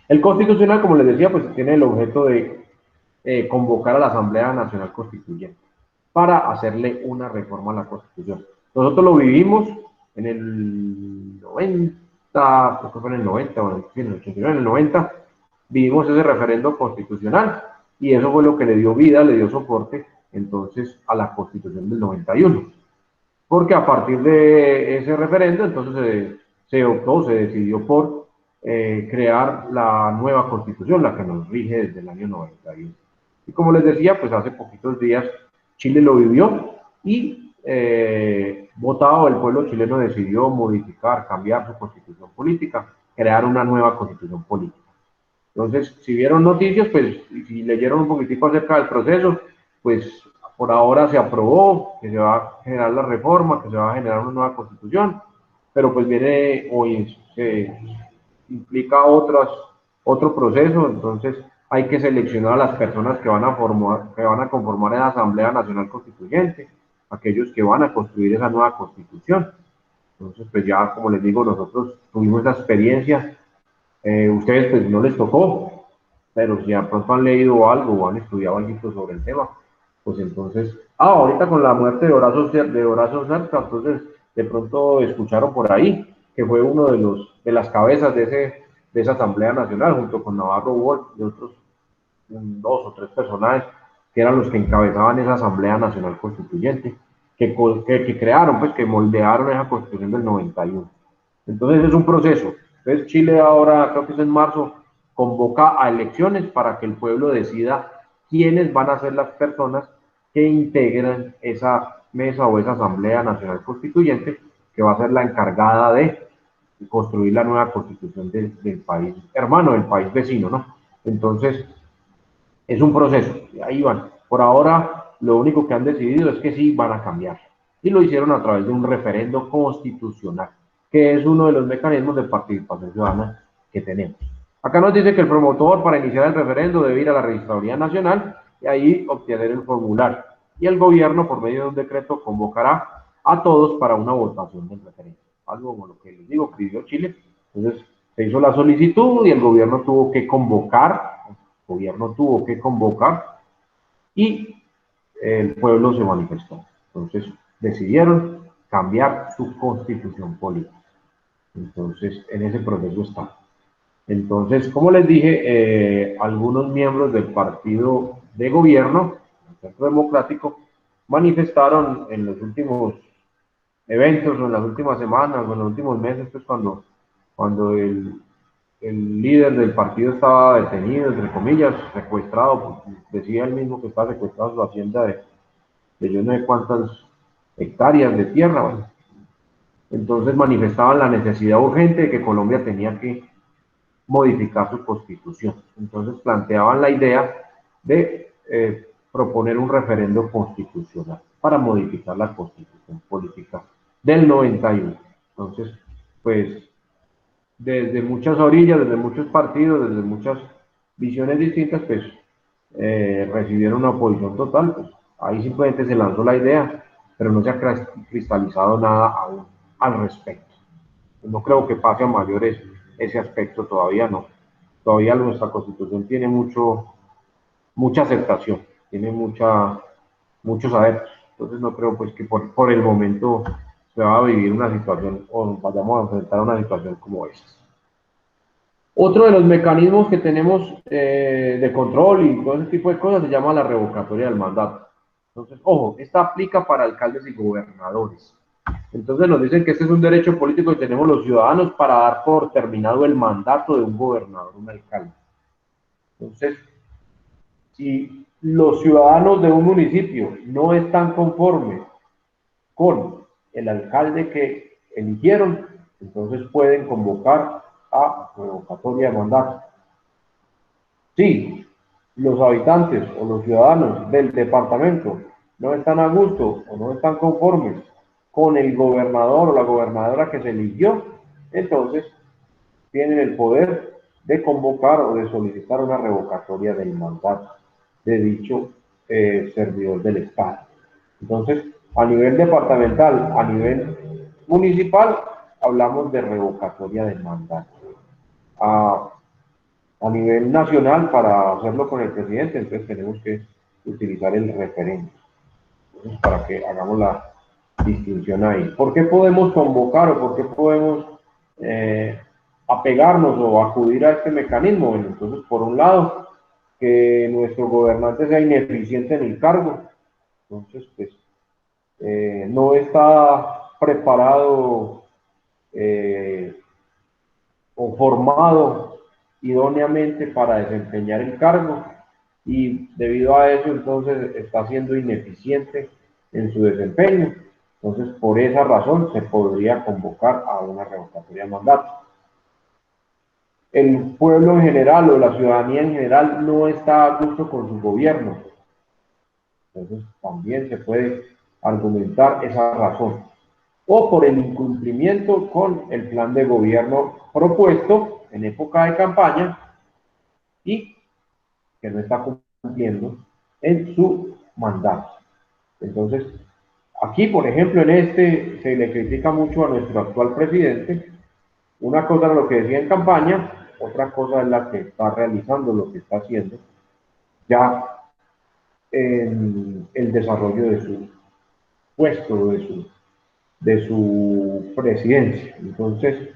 El Constitucional, como les decía, pues tiene el objeto de convocar a la Asamblea Nacional Constituyente para hacerle una reforma a la Constitución. Nosotros lo vivimos en el 90, creo que fue en el 90, o en el 89, en el 90, vivimos ese referendo constitucional y eso fue lo que le dio vida, le dio soporte entonces a la Constitución del 91. Porque a partir de ese referendo entonces se optó, se decidió por crear la nueva Constitución, la que nos rige desde el año 91. Y como les decía, pues hace poquitos días Chile lo vivió y votado el pueblo chileno decidió modificar, cambiar su constitución política, crear una nueva constitución política. Entonces, si vieron noticias, pues, si leyeron un poquitico acerca del proceso, pues por ahora se aprobó que se va a generar la reforma, que se va a generar una nueva constitución, pero pues viene hoy, se implica otro proceso, entonces hay que seleccionar a las personas que van a conformar la Asamblea Nacional Constituyente, aquellos que van a construir esa nueva constitución. Entonces, pues ya, como les digo, nosotros tuvimos esa experiencia. Ustedes pues no les tocó, pero si de pronto han leído algo o han estudiado algo sobre el tema, pues entonces, ahorita con la muerte de Horacio Serpa, entonces de pronto escucharon por ahí que fue uno de las cabezas de esa Asamblea Nacional, junto con Navarro Wolf y otros 2 o 3 personajes que eran los que encabezaban esa Asamblea Nacional Constituyente, que crearon, pues que moldearon esa Constitución del 91. Entonces es un proceso. Entonces Chile ahora, creo que es en marzo, convoca a elecciones para que el pueblo decida quiénes van a ser las personas que integran esa mesa o esa Asamblea Nacional Constituyente que va a ser la encargada de construir la nueva constitución del país hermano, del país vecino, ¿no? Entonces, es un proceso, ahí van. Por ahora, lo único que han decidido es que sí van a cambiar. Y lo hicieron a través de un referendo constitucional, que es uno de los mecanismos de participación ciudadana que tenemos. Acá nos dice que el promotor para iniciar el referendo debe ir a la Registraduría Nacional y ahí obtener el formulario. Y el gobierno, por medio de un decreto, convocará a todos para una votación del referendo. Algo como lo que les digo, que vivió Chile. Entonces, se hizo la solicitud y el gobierno tuvo que convocar y el pueblo se manifestó. Entonces decidieron cambiar su constitución política. Entonces en ese proceso está. Entonces, como les dije, algunos miembros del partido de gobierno, el Centro Democrático, manifestaron en los últimos eventos, o en las últimas semanas, o en los últimos meses, pues cuando el líder del partido estaba detenido, entre comillas, secuestrado, pues, decía él mismo que estaba secuestrado su hacienda de yo no sé cuántas hectáreas de tierra, bueno. Entonces manifestaban la necesidad urgente de que Colombia tenía que modificar su constitución. Entonces planteaban la idea de proponer un referendo constitucional para modificar la constitución política del 91. Entonces, pues desde muchas orillas, desde muchos partidos, desde muchas visiones distintas, pues recibieron una oposición total. Pues, ahí simplemente se lanzó la idea, pero no se ha cristalizado nada aún al respecto. No creo que pase a mayores ese aspecto, todavía no. Todavía nuestra constitución tiene mucha aceptación, tiene muchos adeptos. Entonces no creo pues que por el momento se va a vivir una situación o vayamos a enfrentar una situación como esa. Otro de los mecanismos que tenemos de control y todo ese tipo de cosas se llama la revocatoria del mandato. Entonces, ojo, esta aplica para alcaldes y gobernadores. Entonces nos dicen que este es un derecho político que tenemos los ciudadanos para dar por terminado el mandato de un gobernador, un alcalde. Entonces, si los ciudadanos de un municipio no están conformes con el alcalde que eligieron, entonces pueden convocar a revocatoria de mandato. Si los habitantes o los ciudadanos del departamento no están a gusto o no están conformes con el gobernador o la gobernadora que se eligió, entonces tienen el poder de convocar o de solicitar una revocatoria del mandato de dicho servidor del Estado. Entonces, a nivel departamental, a nivel municipal, hablamos de revocatoria del mandato. A nivel nacional, para hacerlo con el presidente, entonces tenemos que utilizar el referendo. Entonces, para que hagamos la distinción ahí. ¿Por qué podemos convocar o por qué podemos apegarnos o acudir a este mecanismo? Bueno, entonces, por un lado, que nuestro gobernante sea ineficiente en el cargo. Entonces, pues, no está preparado o formado idóneamente para desempeñar el cargo y debido a eso entonces está siendo ineficiente en su desempeño. Entonces por esa razón se podría convocar a una revocatoria de mandato. El pueblo en general o la ciudadanía en general no está a gusto con su gobierno. Entonces también se puede argumentar esa razón. O por el incumplimiento con el plan de gobierno propuesto en época de campaña y que no está cumpliendo en su mandato. Entonces, aquí, por ejemplo, en este se le critica mucho a nuestro actual presidente. Una cosa es lo que decía en campaña, otra cosa es la que está realizando, lo que está haciendo ya en el desarrollo de su puesto, de su presidencia. Entonces,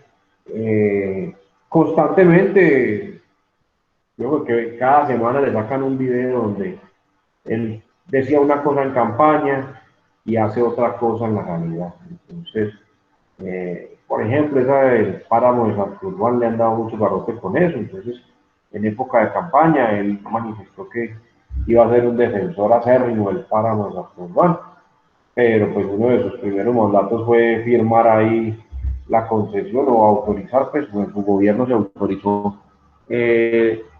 constantemente, yo creo que cada semana le sacan un video donde él decía una cosa en campaña y hace otra cosa en la realidad. Entonces, por ejemplo, esa del páramo de Santurbán le han dado mucho garrote con eso. Entonces, en época de campaña, él manifestó que iba a ser un defensor acérrimo del páramo de Santurbán, pero pues uno de sus primeros mandatos fue firmar ahí la concesión o autorizar, pues en su gobierno se autorizó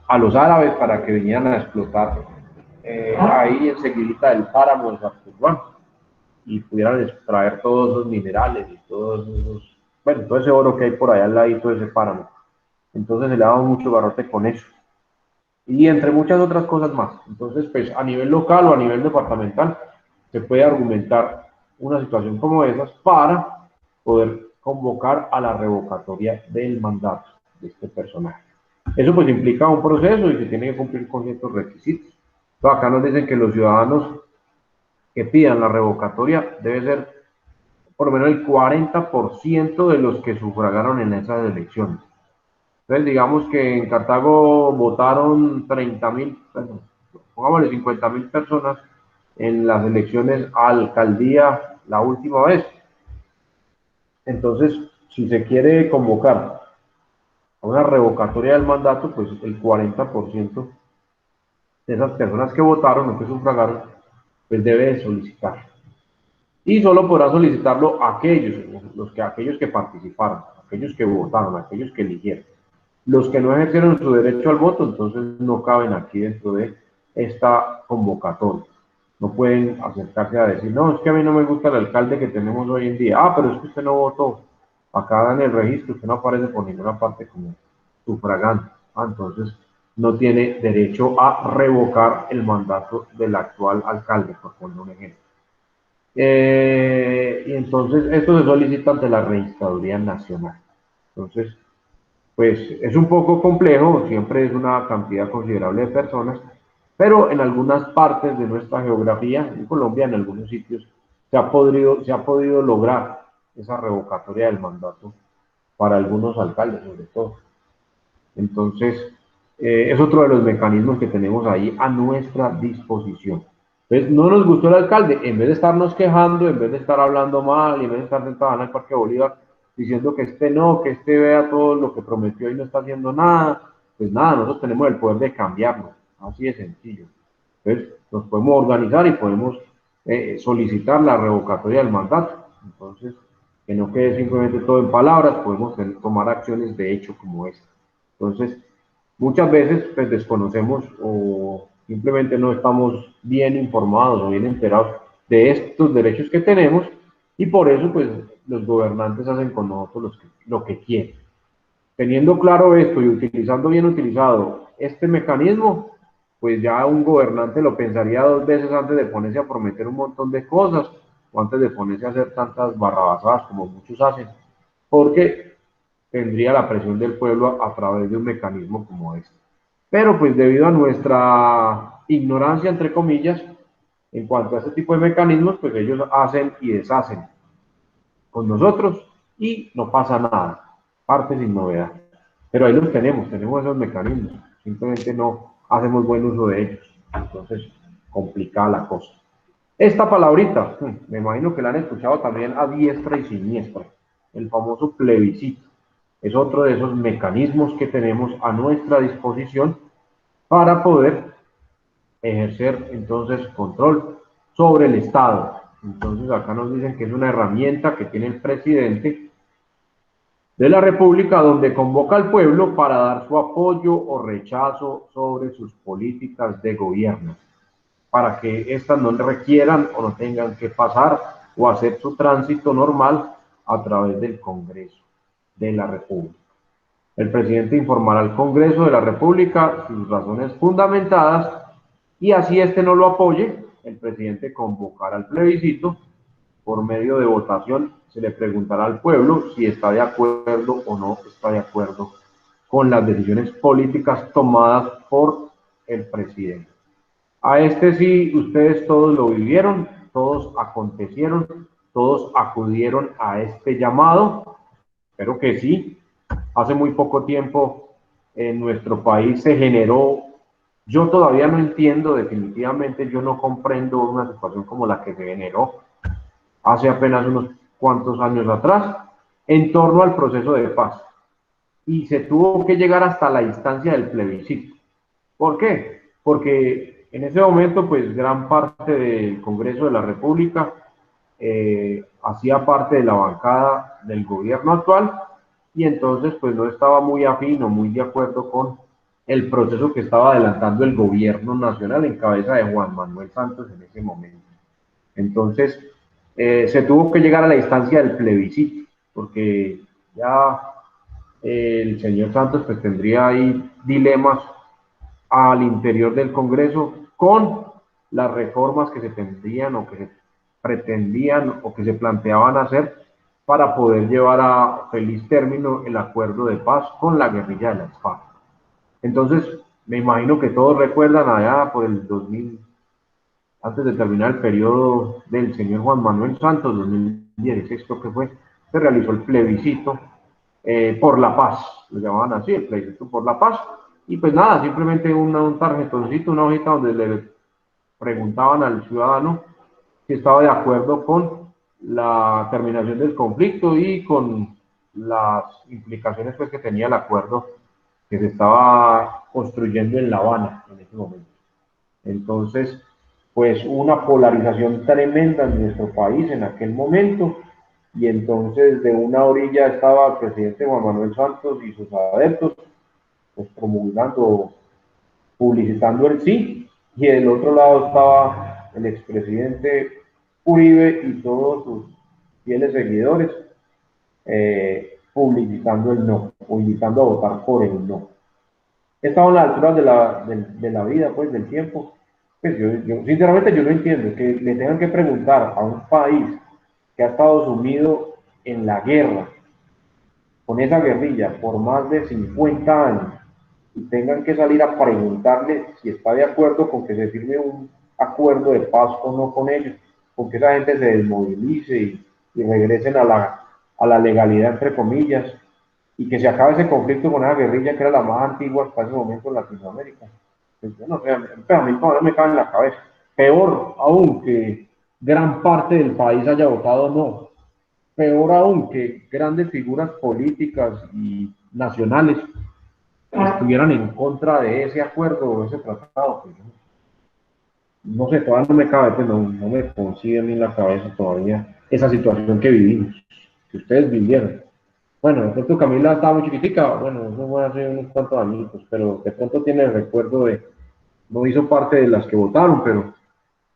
a los árabes para que vinieran a explotar ahí enseguida del páramo de Santurbán y pudieran extraer todos esos minerales y todos esos, bueno, todo ese oro que hay por allá al ladito de ese páramo. Entonces se le ha dado mucho garrote con eso. Y entre muchas otras cosas más. Entonces, pues a nivel local o a nivel departamental, se puede argumentar una situación como esas para poder convocar a la revocatoria del mandato de este personaje. Eso pues implica un proceso y se tiene que cumplir con ciertos requisitos. Entonces, acá nos dicen que los ciudadanos que pidan la revocatoria debe ser por lo menos el 40% de los que sufragaron en esas elecciones. Entonces, digamos que en Cartago votaron 30.000, bueno, pongámosle 50.000 personas en las elecciones a alcaldía la última vez. Entonces, si se quiere convocar a una revocatoria del mandato, pues el 40% de esas personas que votaron o que sufragaron, pues debe solicitar. Y solo podrá solicitarlo aquellos que participaron, aquellos que votaron, aquellos que eligieron. Los que no ejercieron su derecho al voto, entonces no caben aquí dentro de esta convocatoria. No pueden acercarse a decir, no, es que a mí no me gusta el alcalde que tenemos hoy en día. Ah, pero es que usted no votó. Acá en el registro usted no aparece por ninguna parte como sufragante. Ah, entonces no tiene derecho a revocar el mandato del actual alcalde, por poner un ejemplo. Y entonces esto se solicita ante la Registraduría Nacional. Entonces, pues es un poco complejo, siempre es una cantidad considerable de personas, pero en algunas partes de nuestra geografía, en Colombia, en algunos sitios, se ha podido lograr esa revocatoria del mandato para algunos alcaldes, sobre todo. Entonces, es otro de los mecanismos que tenemos ahí a nuestra disposición. Entonces, no nos gustó el alcalde, en vez de estarnos quejando, en vez de estar hablando mal, en vez de estar sentados en el Parque Bolívar, diciendo que este no, que este vea todo lo que prometió y no está haciendo nada, pues nada, nosotros tenemos el poder de cambiarlo, así de sencillo. Entonces, nos podemos organizar y podemos solicitar la revocatoria del mandato. Entonces, que no quede simplemente todo en palabras, podemos tomar acciones de hecho como esta. Entonces, muchas veces pues desconocemos o simplemente no estamos bien informados o bien enterados de estos derechos que tenemos y por eso pues los gobernantes hacen con nosotros lo que quieren. Teniendo claro esto y utilizando bien utilizado este mecanismo, pues ya un gobernante lo pensaría dos veces antes de ponerse a prometer un montón de cosas o antes de ponerse a hacer tantas barrabasadas como muchos hacen, porque tendría la presión del pueblo a través de un mecanismo como este. Pero pues debido a nuestra ignorancia, entre comillas, en cuanto a este tipo de mecanismos, pues ellos hacen y deshacen con nosotros y no pasa nada, parte sin novedad. Pero ahí los tenemos esos mecanismos, simplemente no hacemos buen uso de ellos. Entonces, complicada la cosa. Esta palabrita, me imagino que la han escuchado también a diestra y siniestra, el famoso plebiscito. Es otro de esos mecanismos que tenemos a nuestra disposición para poder ejercer entonces control sobre el Estado. Entonces acá nos dicen que es una herramienta que tiene el presidente de la República donde convoca al pueblo para dar su apoyo o rechazo sobre sus políticas de gobierno, para que éstas no requieran o no tengan que pasar o hacer su tránsito normal a través del Congreso de la República. El presidente informará al Congreso de la República sus razones fundamentadas y así este no lo apoye, el presidente convocará al plebiscito por medio de votación. Se le preguntará al pueblo si está de acuerdo o no está de acuerdo con las decisiones políticas tomadas por el presidente. A este sí, ustedes todos lo vivieron, todos acontecieron, todos acudieron a este llamado. Espero que sí. Hace muy poco tiempo en nuestro país se generó, yo todavía no entiendo, definitivamente yo no comprendo una situación como la que se generó hace apenas unos cuantos años atrás en torno al proceso de paz. Y se tuvo que llegar hasta la instancia del plebiscito. ¿Por qué? Porque en ese momento, pues gran parte del Congreso de la República hacía parte de la bancada del gobierno actual y entonces pues no estaba muy afín o muy de acuerdo con el proceso que estaba adelantando el gobierno nacional en cabeza de Juan Manuel Santos en ese momento. Entonces se tuvo que llegar a la instancia del plebiscito, porque ya el señor Santos pues tendría ahí dilemas al interior del Congreso con las reformas que se tendrían o que se pretendían o que se planteaban hacer para poder llevar a feliz término el acuerdo de paz con la guerrilla de las FARC. Entonces, me imagino que todos recuerdan allá por el 2000, antes de terminar el periodo del señor Juan Manuel Santos, 2016 creo que fue, se realizó el plebiscito por la paz, lo llamaban así, el plebiscito por la paz, y pues nada, simplemente un tarjetoncito, una hojita donde le preguntaban al ciudadano si estaba de acuerdo con la terminación del conflicto y con las implicaciones pues, que tenía el acuerdo que se estaba construyendo en La Habana en ese momento. Entonces, pues una polarización tremenda en nuestro país en aquel momento, y entonces de una orilla estaba el presidente Juan Manuel Santos y sus adeptos, pues promulgando, publicitando el sí, y del otro lado estaba el expresidente Uribe y todos sus fieles seguidores publicitando el no, o invitando a votar por el no. Estaba a la altura de la vida, pues, del tiempo. Pues sinceramente yo no entiendo que le tengan que preguntar a un país que ha estado sumido en la guerra, con esa guerrilla por más de 50 años, y tengan que salir a preguntarle si está de acuerdo con que se firme un acuerdo de paz o no con ellos, con que esa gente se desmovilice y regresen a la legalidad, entre comillas, y que se acabe ese conflicto con esa guerrilla que era la más antigua hasta ese momento en Latinoamérica. Pues, yo no sé, a mí todavía me cabe en la cabeza. Peor aún que gran parte del país haya votado no. Peor aún que grandes figuras políticas y nacionales estuvieran en contra de ese acuerdo o ese tratado. Pues, no sé, todavía no me cabe, pues no me concibe ni en la cabeza todavía esa situación que vivimos, que ustedes vivieron. Bueno, de pronto Camila estaba muy chiquitica, bueno, eso fue hace unos cuantos añitos, pero de pronto tiene el recuerdo de, no hizo parte de las que votaron,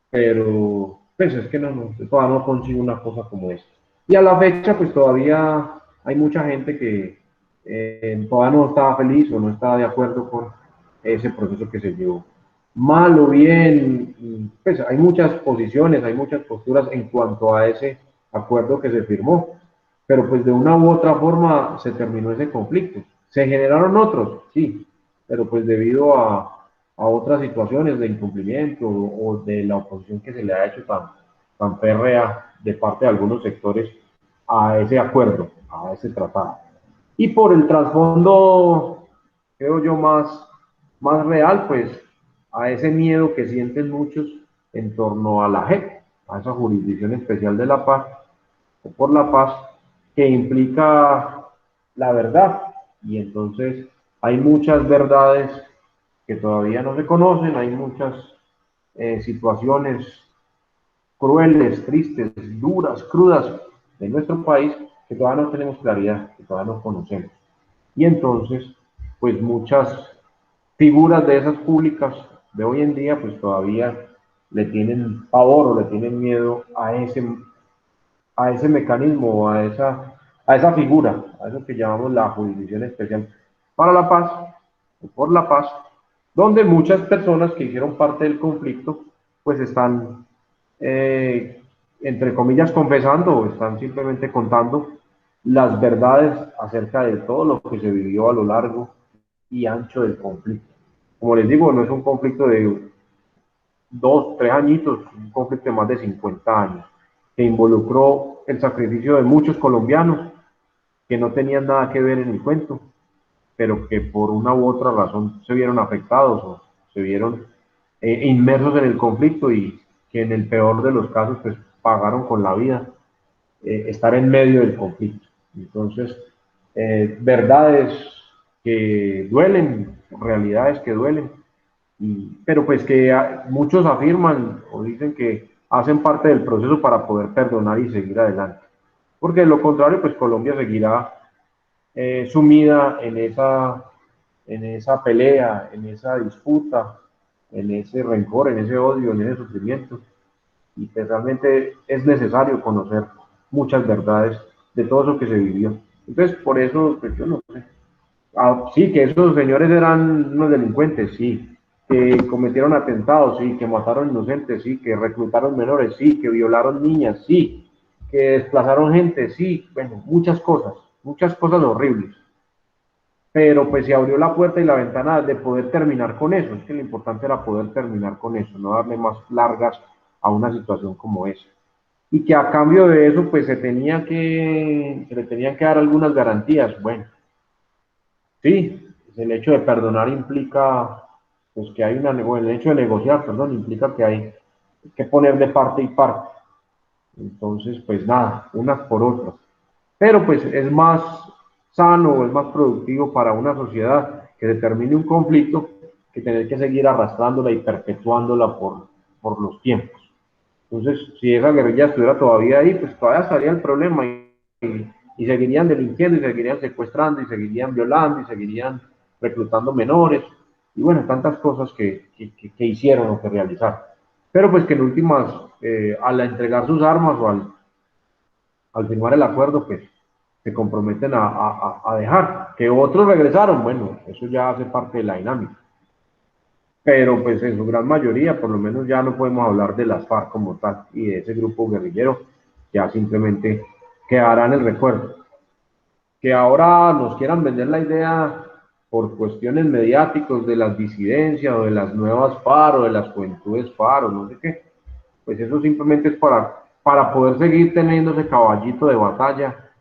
pero pues es que todavía no consigo una cosa como esta. Y a la fecha, pues todavía hay mucha gente que todavía no estaba feliz o no estaba de acuerdo con ese proceso que se llevó. Mal o bien, pues hay muchas posiciones, hay muchas posturas en cuanto a ese acuerdo que se firmó, pero pues de una u otra forma se terminó ese conflicto. Se generaron otros, sí, pero pues debido a otras situaciones de incumplimiento o de la oposición que se le ha hecho tan férrea de parte de algunos sectores a ese acuerdo, a ese tratado. Y por el trasfondo, creo yo, más real, pues a ese miedo que sienten muchos en torno a la JEP, a esa Jurisdicción Especial de la Paz, o por la paz, que implica la verdad. Y entonces hay muchas verdades que todavía no se conocen, hay muchas situaciones crueles, tristes, duras, crudas de nuestro país que todavía no tenemos claridad, que todavía no conocemos. Y entonces, pues muchas figuras de esas públicas de hoy en día, pues todavía le tienen pavor o le tienen miedo a ese mecanismo, a esa figura, a eso que llamamos la Jurisdicción Especial para la Paz, o por la paz, donde muchas personas que hicieron parte del conflicto, pues están, entre comillas, confesando o están simplemente contando las verdades acerca de todo lo que se vivió a lo largo y ancho del conflicto. Como les digo, no es un conflicto de 2, 3 añitos, un conflicto de más de 50 años, que involucró el sacrificio de muchos colombianos que no tenían nada que ver en el cuento, pero que por una u otra razón se vieron afectados o se vieron inmersos en el conflicto y que en el peor de los casos pues pagaron con la vida estar en medio del conflicto. Entonces, verdades que duelen, realidades que duelen, pero pues que muchos afirman o dicen que hacen parte del proceso para poder perdonar y seguir adelante. Porque de lo contrario, pues Colombia seguirá sumida en esa pelea, en esa disputa, en ese rencor, en ese odio, en ese sufrimiento. Y que realmente es necesario conocer muchas verdades de todo eso que se vivió. Entonces, por eso, pues yo no sé. Sí, que esos señores eran unos delincuentes, sí. Que cometieron atentados, sí. Que mataron inocentes, sí. Que reclutaron menores, sí. Que violaron niñas, sí. Que desplazaron gente, sí. Bueno, muchas cosas horribles. Pero pues se abrió la puerta y la ventana de poder terminar con eso. Es que lo importante era poder terminar con eso, no darle más largas a una situación como esa. Y que a cambio de eso, pues se le tenían que dar algunas garantías. Bueno, sí, el hecho de perdonar implica, pues que hay el hecho de negociar, perdón, implica que hay que poner de parte y parte. Entonces, pues nada, unas por otras. Pero pues es más sano, es más productivo para una sociedad que determine un conflicto que tener que seguir arrastrándola y perpetuándola por los tiempos. Entonces, si esa guerrilla estuviera todavía ahí, pues todavía estaría el problema y seguirían delinquiendo y seguirían secuestrando y seguirían violando y seguirían reclutando menores y bueno, tantas cosas que hicieron o que realizaron. Pero pues que en últimas, al entregar sus armas o al firmar el acuerdo, pues se comprometen a dejar. Que otros regresaron, bueno, eso ya hace parte de la dinámica. Pero pues en su gran mayoría, por lo menos ya no podemos hablar de las FARC como tal y de ese grupo guerrillero, ya simplemente quedará en el recuerdo. Que ahora nos quieran vender la idea por cuestiones mediáticos de las disidencias o de las nuevas FARC o de las juventudes FARC o no sé qué, pues eso simplemente es para poder seguir teniendo ese caballito de batalla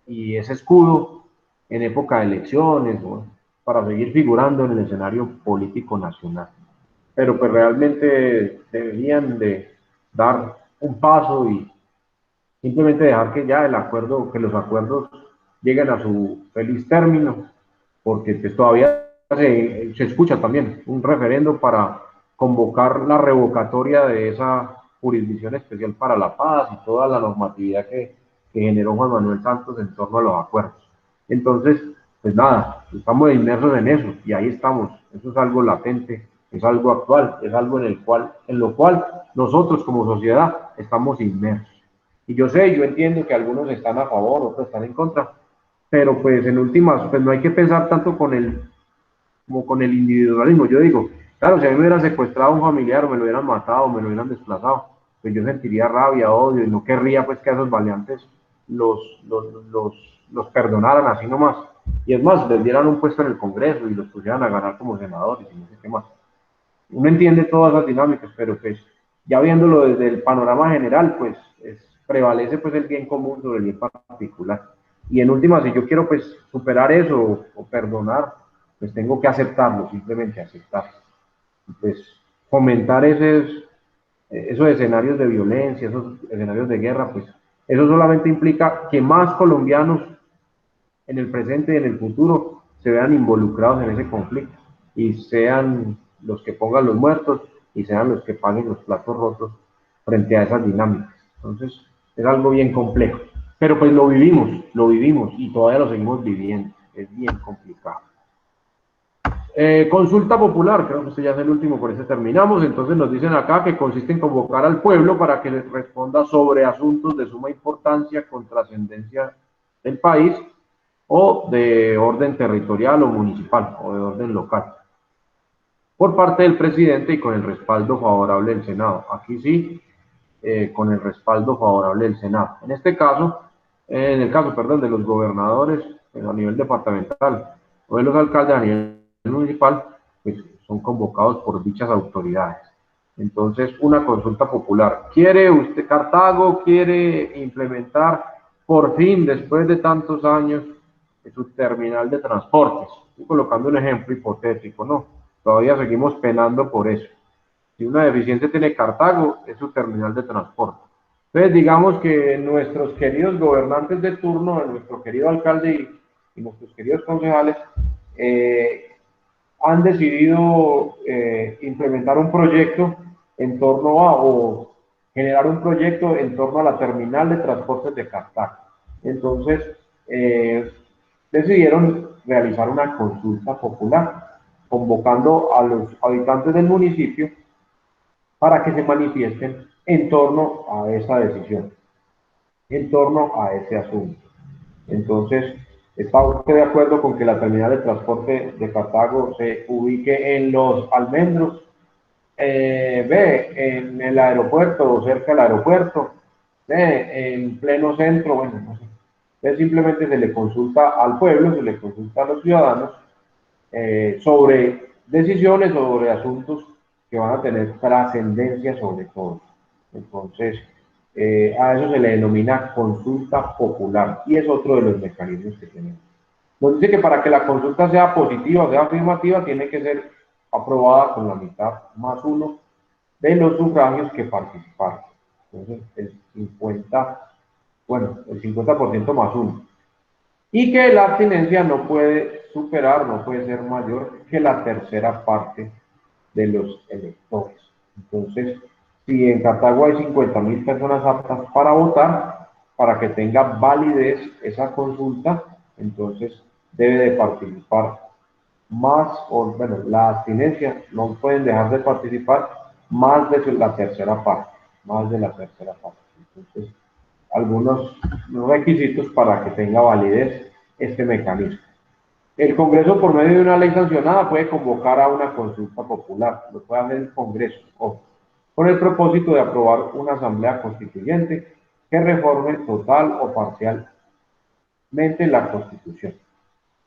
y ese escudo en época de elecciones, ¿no? Para seguir figurando en el escenario político nacional. Pero pues realmente deberían de dar un paso y simplemente dejar que ya que los acuerdos lleguen a su feliz término, porque pues todavía se escucha también un referendo para convocar la revocatoria de esa jurisdicción especial para la paz y toda la normatividad que generó Juan Manuel Santos en torno a los acuerdos. Entonces, pues nada, estamos inmersos en eso y ahí estamos. Eso es algo latente, es algo actual, es algo en lo cual nosotros como sociedad estamos inmersos. Y yo sé, yo entiendo que algunos están a favor, otros están en contra, pero pues en últimas, pues no hay que pensar tanto como con el individualismo. Yo digo, claro, si a mí me hubieran secuestrado a un familiar o me lo hubieran matado o me lo hubieran desplazado, pues yo sentiría rabia, odio y no querría pues que a esos valiantes los, los, los perdonaran así nomás. Y es más, les dieran un puesto en el Congreso y los pusieran a ganar como senadores y no sé qué más. Uno entiende todas las dinámicas, pero pues ya viéndolo desde el panorama general, pues prevalece pues el bien común sobre el bien particular. Y en última, si yo quiero pues superar eso o perdonar, pues tengo que aceptarlo, simplemente aceptar. Pues fomentar esos escenarios de violencia, esos escenarios de guerra, pues eso solamente implica que más colombianos en el presente y en el futuro se vean involucrados en ese conflicto y sean los que pongan los muertos y sean los que paguen los platos rotos frente a esas dinámicas. Entonces, es algo bien complejo. Pero pues lo vivimos y todavía lo seguimos viviendo. Es bien complicado. Consulta popular, creo que este ya es el último, por eso terminamos. Entonces nos dicen acá que consiste en convocar al pueblo para que les responda sobre asuntos de suma importancia con trascendencia del país o de orden territorial o municipal o de orden local por parte del presidente y con el respaldo favorable del Senado. Aquí sí, con el respaldo favorable del Senado. En este caso, en el caso, perdón, de los gobernadores a nivel departamental o de los alcaldes a nivel municipal, pues son convocados por dichas autoridades. Entonces, una consulta popular. ¿Quiere usted, Cartago quiere implementar por fin, después de tantos años, su terminal de transportes? Estoy colocando un ejemplo hipotético, ¿no? Todavía seguimos penando por eso. Si una deficiencia tiene Cartago, es su terminal de transporte. Entonces, digamos que nuestros queridos gobernantes de turno, nuestro querido alcalde y nuestros queridos concejales, han decidido implementar un proyecto en torno o generar un proyecto en torno a la terminal de transportes de Cartago. Entonces, decidieron realizar una consulta popular, convocando a los habitantes del municipio para que se manifiesten en torno a esa decisión, en torno a ese asunto. Entonces, ¿está usted de acuerdo con que la terminal de transporte de Cartago se ubique en Los Almendros, en el aeropuerto o cerca del aeropuerto, en pleno centro? Bueno, no sé. Entonces simplemente se le consulta al pueblo, se le consulta a los ciudadanos sobre decisiones, sobre asuntos que van a tener trascendencia sobre todo. Entonces, a eso se le denomina consulta popular y es otro de los mecanismos que tenemos. Nos dice que para que la consulta sea positiva, sea afirmativa, tiene que ser aprobada con la mitad más uno de los sufragios que participaron. Entonces, el 50% más uno. Y que la abstinencia no puede superar, no puede ser mayor que la tercera parte de los electores. Entonces, si en Cartago hay 50.000 personas aptas para votar, para que tenga validez esa consulta, entonces debe de participar más, o bueno, la abstinencia no pueden dejar de participar más de la tercera parte, más de la tercera parte. Entonces, algunos requisitos para que tenga validez este mecanismo. El Congreso, por medio de una ley sancionada, puede convocar a una consulta popular, lo puede hacer el Congreso, con el propósito de aprobar una asamblea constituyente que reforme total o parcialmente la Constitución.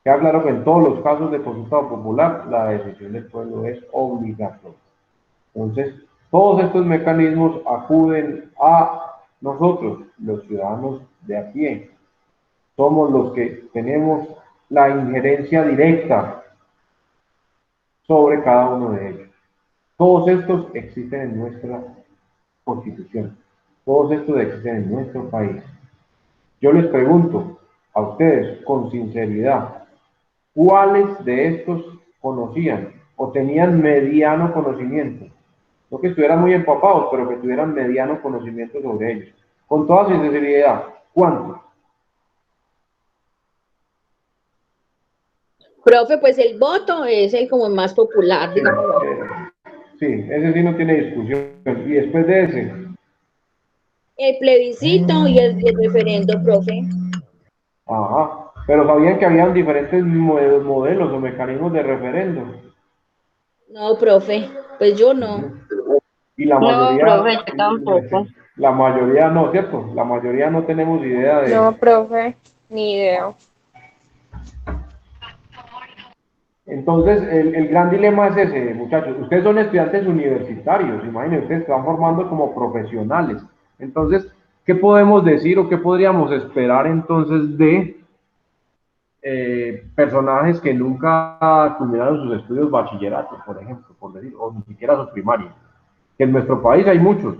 Queda claro que en todos los casos de consulta popular, la decisión del pueblo es obligatoria. Entonces, todos estos mecanismos acuden a nosotros, los ciudadanos de a pie. Somos los que tenemos la injerencia directa sobre cada uno de ellos. Todos estos existen en nuestra Constitución. Todos estos existen en nuestro país. Yo les pregunto a ustedes con sinceridad, ¿cuáles de estos conocían o tenían mediano conocimiento? No que estuvieran muy empapados, pero que tuvieran mediano conocimiento sobre ellos. Con toda sinceridad, ¿cuántos? Profe, pues el voto es el como más popular, digamos. Sí, ese sí no tiene discusión. Y después de ese, El plebiscito y el referendo, profe. ajá, pero sabían que habían diferentes modelos o mecanismos de referendo. No, profe, pues yo no. Y la No, mayoría, profe, yo tampoco. la mayoría no, ¿cierto? La mayoría no tenemos idea de... No, profe, ni idea. Entonces, el gran dilema es ese, muchachos. Ustedes son estudiantes universitarios, imagínense, ustedes se van formando como profesionales. Entonces, ¿qué podemos decir o qué podríamos esperar entonces de personajes que nunca culminaron sus estudios bachillerato, por ejemplo, por decir, o ni siquiera sus primarias? Que en nuestro país hay muchos.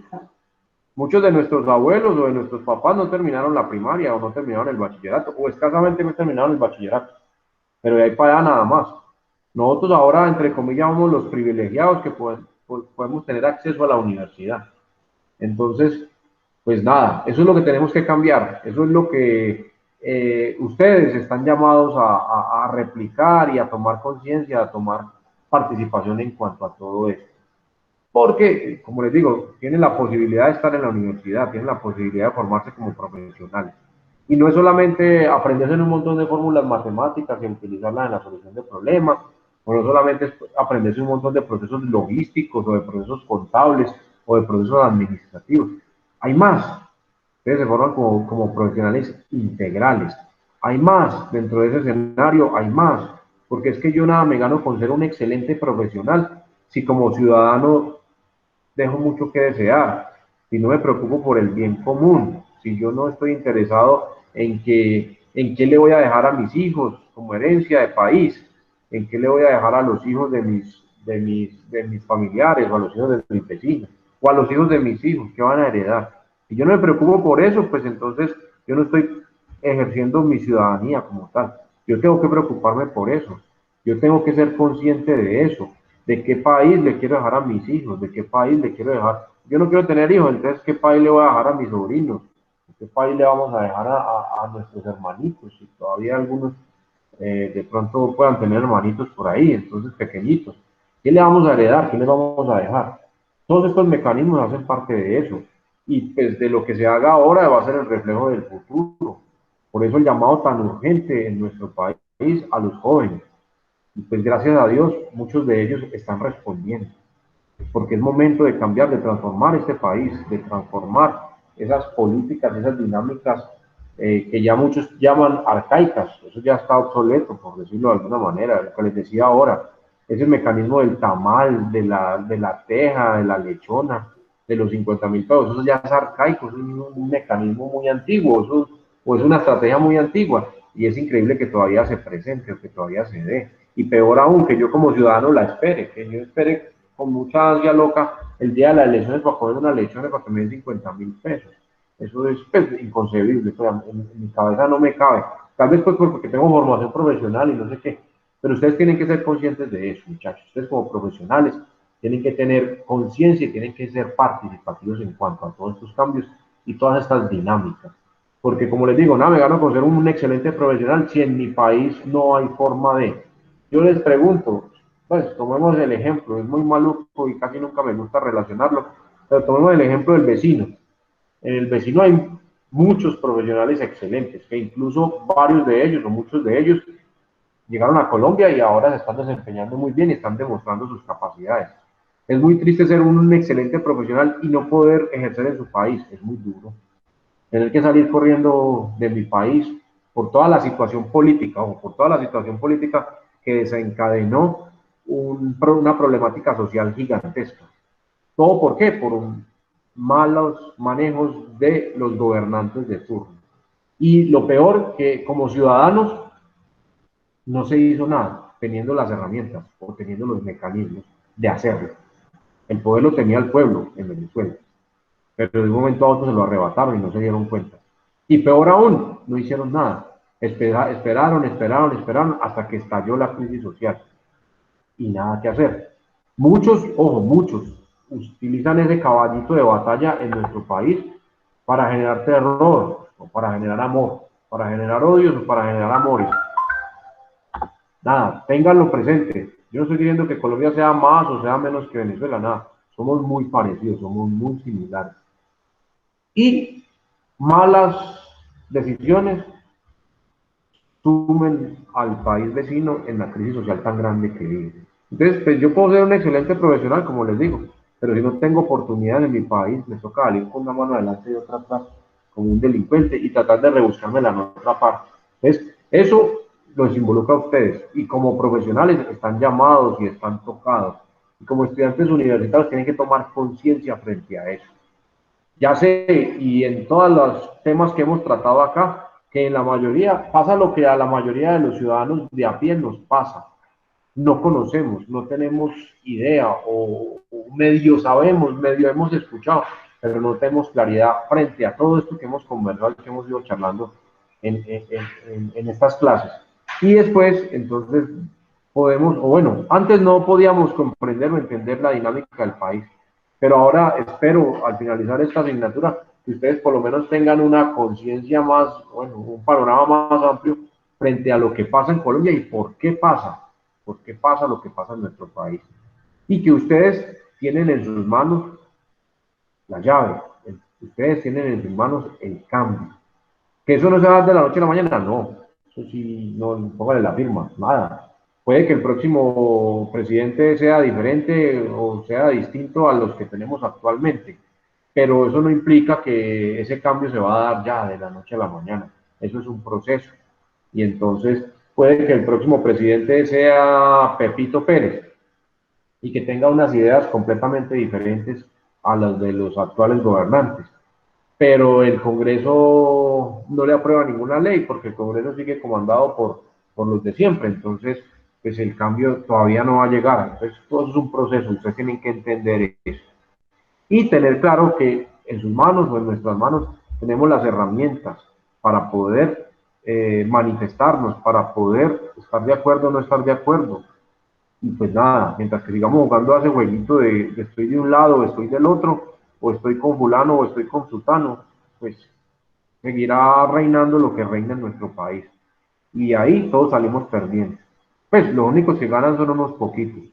Muchos de nuestros abuelos o de nuestros papás no terminaron la primaria o no terminaron el bachillerato, o escasamente no terminaron el bachillerato. Pero de ahí para allá nada más. Nosotros ahora, entre comillas, somos los privilegiados que podemos tener acceso a la universidad. Entonces, pues nada, eso es lo que tenemos que cambiar. Eso es lo que ustedes están llamados a replicar y a tomar conciencia, a tomar participación en cuanto a todo esto. Porque, como les digo, tienen la posibilidad de estar en la universidad, tienen la posibilidad de formarse como profesionales. Y no es solamente aprenderse un montón de fórmulas matemáticas y utilizarlas en la solución de problemas, o no solamente es aprenderse un montón de procesos logísticos o de procesos contables o de procesos administrativos. Hay más. Ustedes se forman como profesionales integrales. Hay más dentro de ese escenario, hay más. Porque es que yo nada me gano con ser un excelente profesional si como ciudadano dejo mucho que desear, si no me preocupo por el bien común, si yo no estoy interesado en qué le voy a dejar a mis hijos como herencia de país, en qué le voy a dejar a los hijos de mis familiares, o a los hijos de mis vecinos, o a los hijos de mis hijos, ¿qué van a heredar? Si yo no me preocupo por eso, pues entonces yo no estoy ejerciendo mi ciudadanía como tal. Yo tengo que preocuparme por eso. Yo tengo que ser consciente de eso, de qué país le quiero dejar a mis hijos, de qué país le quiero dejar. Yo no quiero tener hijos, entonces ¿qué país le voy a dejar a mis sobrinos? ¿Qué país le vamos a dejar a nuestros hermanitos? Si todavía algunos de pronto puedan tener hermanitos por ahí, entonces pequeñitos. ¿Qué le vamos a heredar? ¿Qué le vamos a dejar? Todos estos mecanismos hacen parte de eso. Y pues de lo que se haga ahora va a ser el reflejo del futuro. Por eso el llamado tan urgente en nuestro país a los jóvenes. Y pues gracias a Dios, muchos de ellos están respondiendo, porque es momento de cambiar, de transformar este país, de transformar esas políticas, esas dinámicas que ya muchos llaman arcaicas. Eso ya está obsoleto, por decirlo de alguna manera. Lo que les decía ahora, ese mecanismo del tamal, de la teja, de la lechona, de los 50.000 pesos. Eso ya es arcaico, es un mecanismo muy antiguo, o es una estrategia muy antigua, y es increíble que todavía se presente o que todavía se dé. Y peor aún, que yo como ciudadano la espere, que yo espere con mucha ansia loca el día de las elecciones para coger unas elecciones para que me den 50.000 pesos. Eso es pues, inconcebible, pues, en mi cabeza no me cabe. Tal vez pues porque tengo formación profesional y no sé qué, pero ustedes tienen que ser conscientes de eso, muchachos. Ustedes como profesionales tienen que tener conciencia y tienen que ser participativos en cuanto a todos estos cambios y todas estas dinámicas. Porque como les digo, nada, me gano con ser un excelente profesional si en mi país no hay forma de. Yo les pregunto, pues tomemos el ejemplo, es muy maluco y casi nunca me gusta relacionarlo, pero tomemos el ejemplo del vecino. En el vecino hay muchos profesionales excelentes, que incluso varios de ellos o muchos de ellos llegaron a Colombia y ahora se están desempeñando muy bien y están demostrando sus capacidades. Es muy triste ser un excelente profesional y no poder ejercer en su país, es muy duro. Tener que salir corriendo de mi país por toda la situación política o por toda la situación política que desencadenó una problemática social gigantesca. ¿Todo por qué? Por malos manejos de los gobernantes de turno. Y lo peor, que como ciudadanos no se hizo nada teniendo las herramientas o teniendo los mecanismos de hacerlo. El poder lo tenía el pueblo en Venezuela, pero de un momento a otro se lo arrebataron y no se dieron cuenta. Y peor aún, no hicieron nada. Esperaron hasta que estalló la crisis social y nada que hacer. Muchos, ojo, muchos utilizan ese caballito de batalla en nuestro país para generar terror, o para generar amor, para generar odios o para generar amores. Nada, ténganlo presente. Yo no estoy diciendo que Colombia sea más o sea menos que Venezuela, nada. Somos muy parecidos, somos muy similares. Y malas decisiones sumen al país vecino en la crisis social tan grande que vive. Entonces, pues yo puedo ser un excelente profesional, como les digo, pero si no tengo oportunidad en mi país, me toca salir con una mano adelante y otra atrás, como un delincuente, y tratar de rebuscarme la otra parte. Entonces, eso los involucra a ustedes, y como profesionales están llamados y están tocados, y como estudiantes universitarios tienen que tomar conciencia frente a eso. Ya sé, y en todos los temas que hemos tratado acá, que en la mayoría pasa lo que a la mayoría de los ciudadanos de a pie nos pasa. No conocemos, no tenemos idea, o medio sabemos, medio hemos escuchado, pero no tenemos claridad frente a todo esto que hemos conversado, que hemos ido charlando en estas clases. Y después, entonces, podemos, o bueno, antes no podíamos comprender o entender la dinámica del país, pero ahora espero, al finalizar esta asignatura, que ustedes por lo menos tengan una conciencia más, bueno, un panorama más amplio frente a lo que pasa en Colombia y por qué pasa lo que pasa en nuestro país. Y que ustedes tienen en sus manos la llave, ustedes tienen en sus manos el cambio. Que eso no se da de la noche a la mañana, no. Eso sí, no, póngale la firma, nada. Puede que el próximo presidente sea diferente o sea distinto a los que tenemos actualmente, pero eso no implica que ese cambio se va a dar ya de la noche a la mañana. Eso es un proceso. Y entonces puede que el próximo presidente sea Pepito Pérez y que tenga unas ideas completamente diferentes a las de los actuales gobernantes. Pero el Congreso no le aprueba ninguna ley porque el Congreso sigue comandado por los de siempre. Entonces, pues el cambio todavía no va a llegar. Entonces, todo eso es un proceso. Ustedes tienen que entender eso. Y tener claro que en sus manos o en nuestras manos tenemos las herramientas para poder manifestarnos, para poder estar de acuerdo o no estar de acuerdo. Y pues nada, mientras que sigamos jugando a ese jueguito de estoy de un lado o estoy del otro, o estoy con fulano o estoy con sultano, pues seguirá reinando lo que reina en nuestro país. Y ahí todos salimos perdiendo. Pues los únicos que ganan son unos poquitos.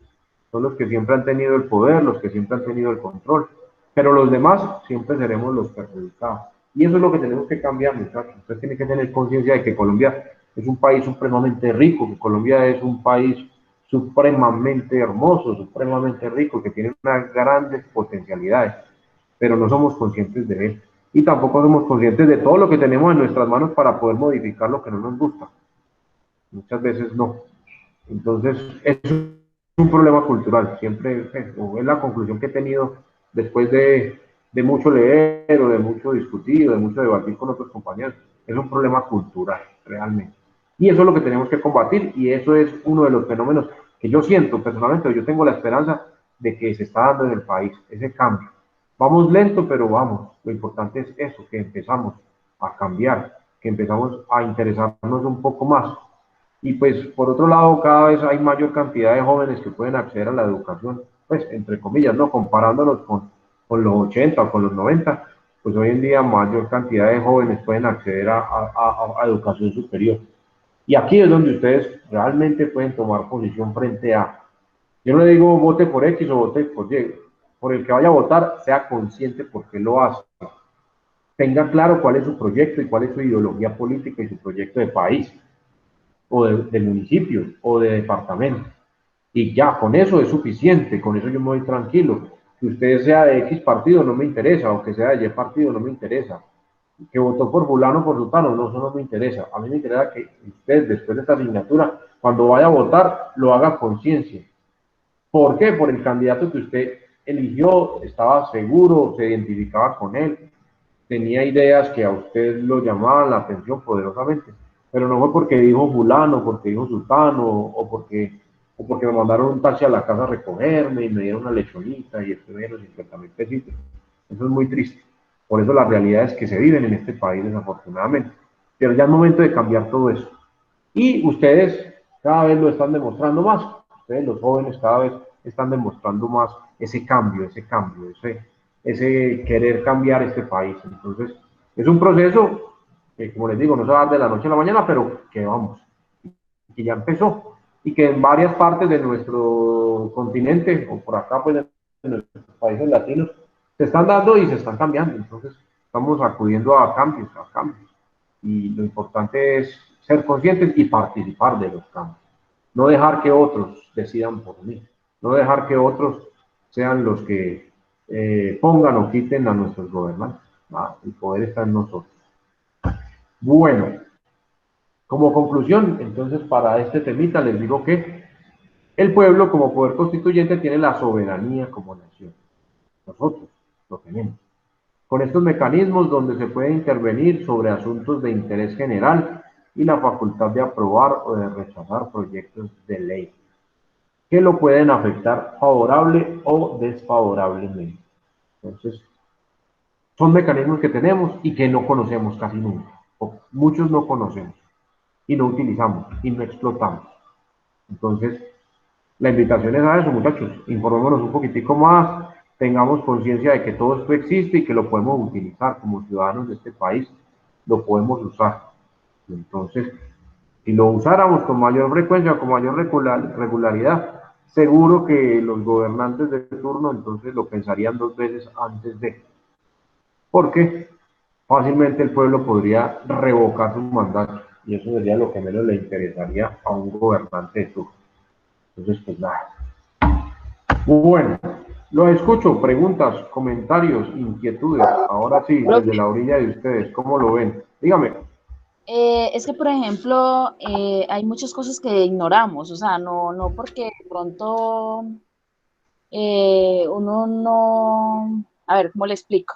Son los que siempre han tenido el poder, los que siempre han tenido el control. Pero los demás siempre seremos los perjudicados. Y eso es lo que tenemos que cambiar, muchachos. Ustedes tienen que tener conciencia de que Colombia es un país supremamente rico, que Colombia es un país supremamente hermoso, supremamente rico, que tiene unas grandes potencialidades, pero no somos conscientes de él. Y tampoco somos conscientes de todo lo que tenemos en nuestras manos para poder modificar lo que no nos gusta. Muchas veces no. Entonces, es un problema cultural. Siempre es la conclusión que he tenido después de mucho leer o de mucho discutir o de mucho debatir con otros compañeros. Es un problema cultural, realmente. Y eso es lo que tenemos que combatir y eso es uno de los fenómenos que yo siento personalmente, yo tengo la esperanza de que se está dando en el país, ese cambio. Vamos lento, pero vamos. Lo importante es eso, que empezamos a cambiar, que empezamos a interesarnos un poco más. Y pues, por otro lado, cada vez hay mayor cantidad de jóvenes que pueden acceder a la educación, pues, entre comillas, ¿no? Comparándolos con los 80 o con los 90, pues hoy en día mayor cantidad de jóvenes pueden acceder a educación superior. Y aquí es donde ustedes realmente pueden tomar posición frente a, yo no le digo vote por X o vote por Y, por el que vaya a votar, sea consciente por qué lo hace. Tenga claro cuál es su proyecto y cuál es su ideología política y su proyecto de país, o de municipio, o de departamento. Y ya, con eso es suficiente, con eso yo me voy tranquilo. Que usted sea de X partido no me interesa, o que sea de Y partido no me interesa. Que votó por fulano o por sultano, no, eso no me interesa. A mí me interesa que usted, después de esta asignatura, cuando vaya a votar, lo haga a conciencia. ¿Por qué? Por el candidato que usted eligió, estaba seguro, se identificaba con él, tenía ideas que a usted lo llamaban la atención poderosamente, pero no fue porque dijo fulano, porque dijo sultano, o porque me mandaron un taxi a la casa a recogerme y me dieron una lechonita y después me dieron 50.000 pesitos. Eso es muy triste. Por eso las realidades que se viven en este país, desafortunadamente. Pero ya es momento de cambiar todo eso. Y ustedes cada vez lo están demostrando más. Ustedes, los jóvenes, cada vez están demostrando más ese cambio, ese querer cambiar este país. Entonces, es un proceso que, como les digo, no se va a dar de la noche a la mañana, pero que vamos, que ya empezó y que en varias partes de nuestro continente, o por acá, pues, en nuestros países latinos, se están dando y se están cambiando. Entonces, estamos acudiendo a cambios, y lo importante es ser conscientes y participar de los cambios. No dejar que otros decidan por mí, no dejar que otros sean los que pongan o quiten a nuestros gobernantes. El poder está en nosotros. Bueno, como conclusión, entonces, para este temita les digo que el pueblo como poder constituyente tiene la soberanía como nación. Nosotros lo tenemos. Con estos mecanismos donde se puede intervenir sobre asuntos de interés general y la facultad de aprobar o de rechazar proyectos de ley que lo pueden afectar favorable o desfavorablemente. Entonces, son mecanismos que tenemos y que no conocemos casi nunca, o muchos no conocemos y no utilizamos y no explotamos. Entonces, la invitación es a eso, muchachos, informémonos un poquitico más, tengamos conciencia de que todo esto existe y que lo podemos utilizar como ciudadanos de este país, lo podemos usar. Entonces, si lo usáramos con mayor frecuencia, con mayor regularidad, seguro que los gobernantes de turno entonces lo pensarían dos veces antes de, porque fácilmente el pueblo podría revocar su mandato y eso sería lo que menos le interesaría a un gobernante de turno. Entonces, pues nada. Bueno, los escucho, preguntas, comentarios, inquietudes. Ahora sí, desde la orilla de ustedes, ¿cómo lo ven? Dígame. Es que, por ejemplo, hay muchas cosas que ignoramos, o sea, no porque de pronto uno no, a ver, ¿cómo le explico?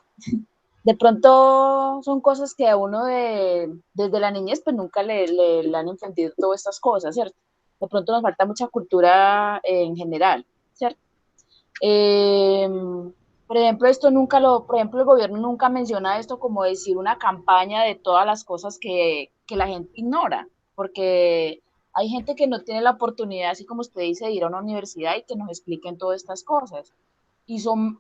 De pronto son cosas que a uno desde la niñez pues nunca le han infundido todas estas cosas, ¿cierto? De pronto nos falta mucha cultura en general, ¿cierto? Eh, por ejemplo, por ejemplo, el gobierno nunca menciona esto como decir una campaña de todas las cosas que la gente ignora, porque hay gente que no tiene la oportunidad, así como usted dice, de ir a una universidad y que nos expliquen todas estas cosas. Y son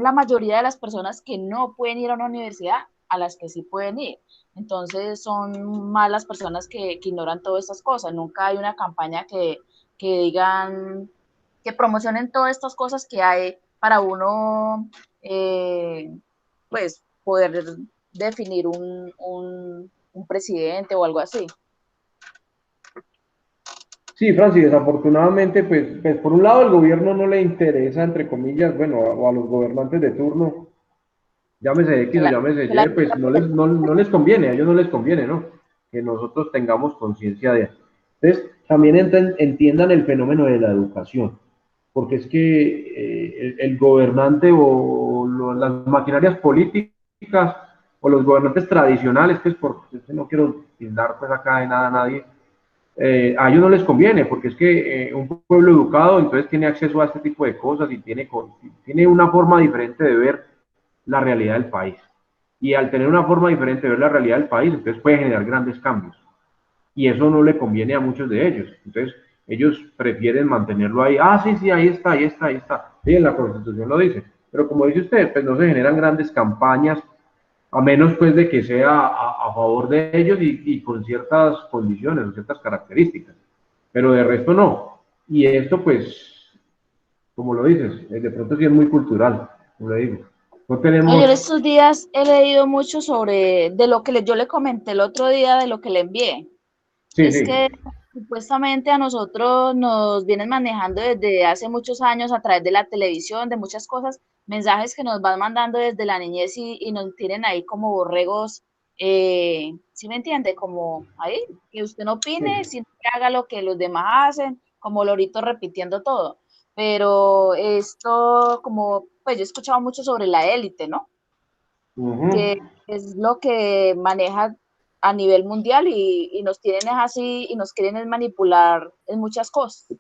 la mayoría de las personas que no pueden ir a una universidad a las que sí pueden ir. Entonces son más las personas que ignoran todas estas cosas. Nunca hay una campaña que digan, que promocionen todas estas cosas que hay para uno, pues, poder definir un presidente o algo así. Sí, Francis, desafortunadamente, pues por un lado el gobierno no le interesa, entre comillas, bueno, a los gobernantes de turno, llámese X o llámese Y, pues no les conviene, a ellos no les conviene, ¿no? Que nosotros tengamos conciencia de eso. Entonces, también entiendan el fenómeno de la educación. porque es que el gobernante o las maquinarias políticas o los gobernantes tradicionales, pues porque no quiero tildar pues acá de nada a nadie, a ellos no les conviene, porque es que un pueblo educado entonces tiene acceso a este tipo de cosas y tiene una forma diferente de ver la realidad del país. Y al tener una forma diferente de ver la realidad del país, entonces puede generar grandes cambios. Y eso no le conviene a muchos de ellos. Entonces, ellos prefieren mantenerlo ahí. Ah, sí, sí, ahí está, ahí está, ahí está. Sí, en la Constitución lo dice. Pero como dice usted, pues no se generan grandes campañas, a menos pues de que sea a favor de ellos y con ciertas condiciones o ciertas características. Pero de resto no. Y esto pues, como lo dices, de pronto sí es muy cultural, como le digo. No No, yo tenemos... en estos días he leído mucho sobre de lo que yo le comenté el otro día de lo que le envié. Sí, Es sí. que supuestamente a nosotros nos vienen manejando desde hace muchos años a través de la televisión, de muchas cosas, mensajes que nos van mandando desde la niñez y nos tienen ahí como borregos, ¿sí me entiende? Como ahí, que usted no opine, Sí. sino que haga lo que los demás hacen, como loritos repitiendo todo. Pero esto, como, pues yo he escuchado mucho sobre la élite, ¿no? Ujú. Que es lo que maneja a nivel mundial y nos tienen es así y nos quieren es manipular en muchas cosas.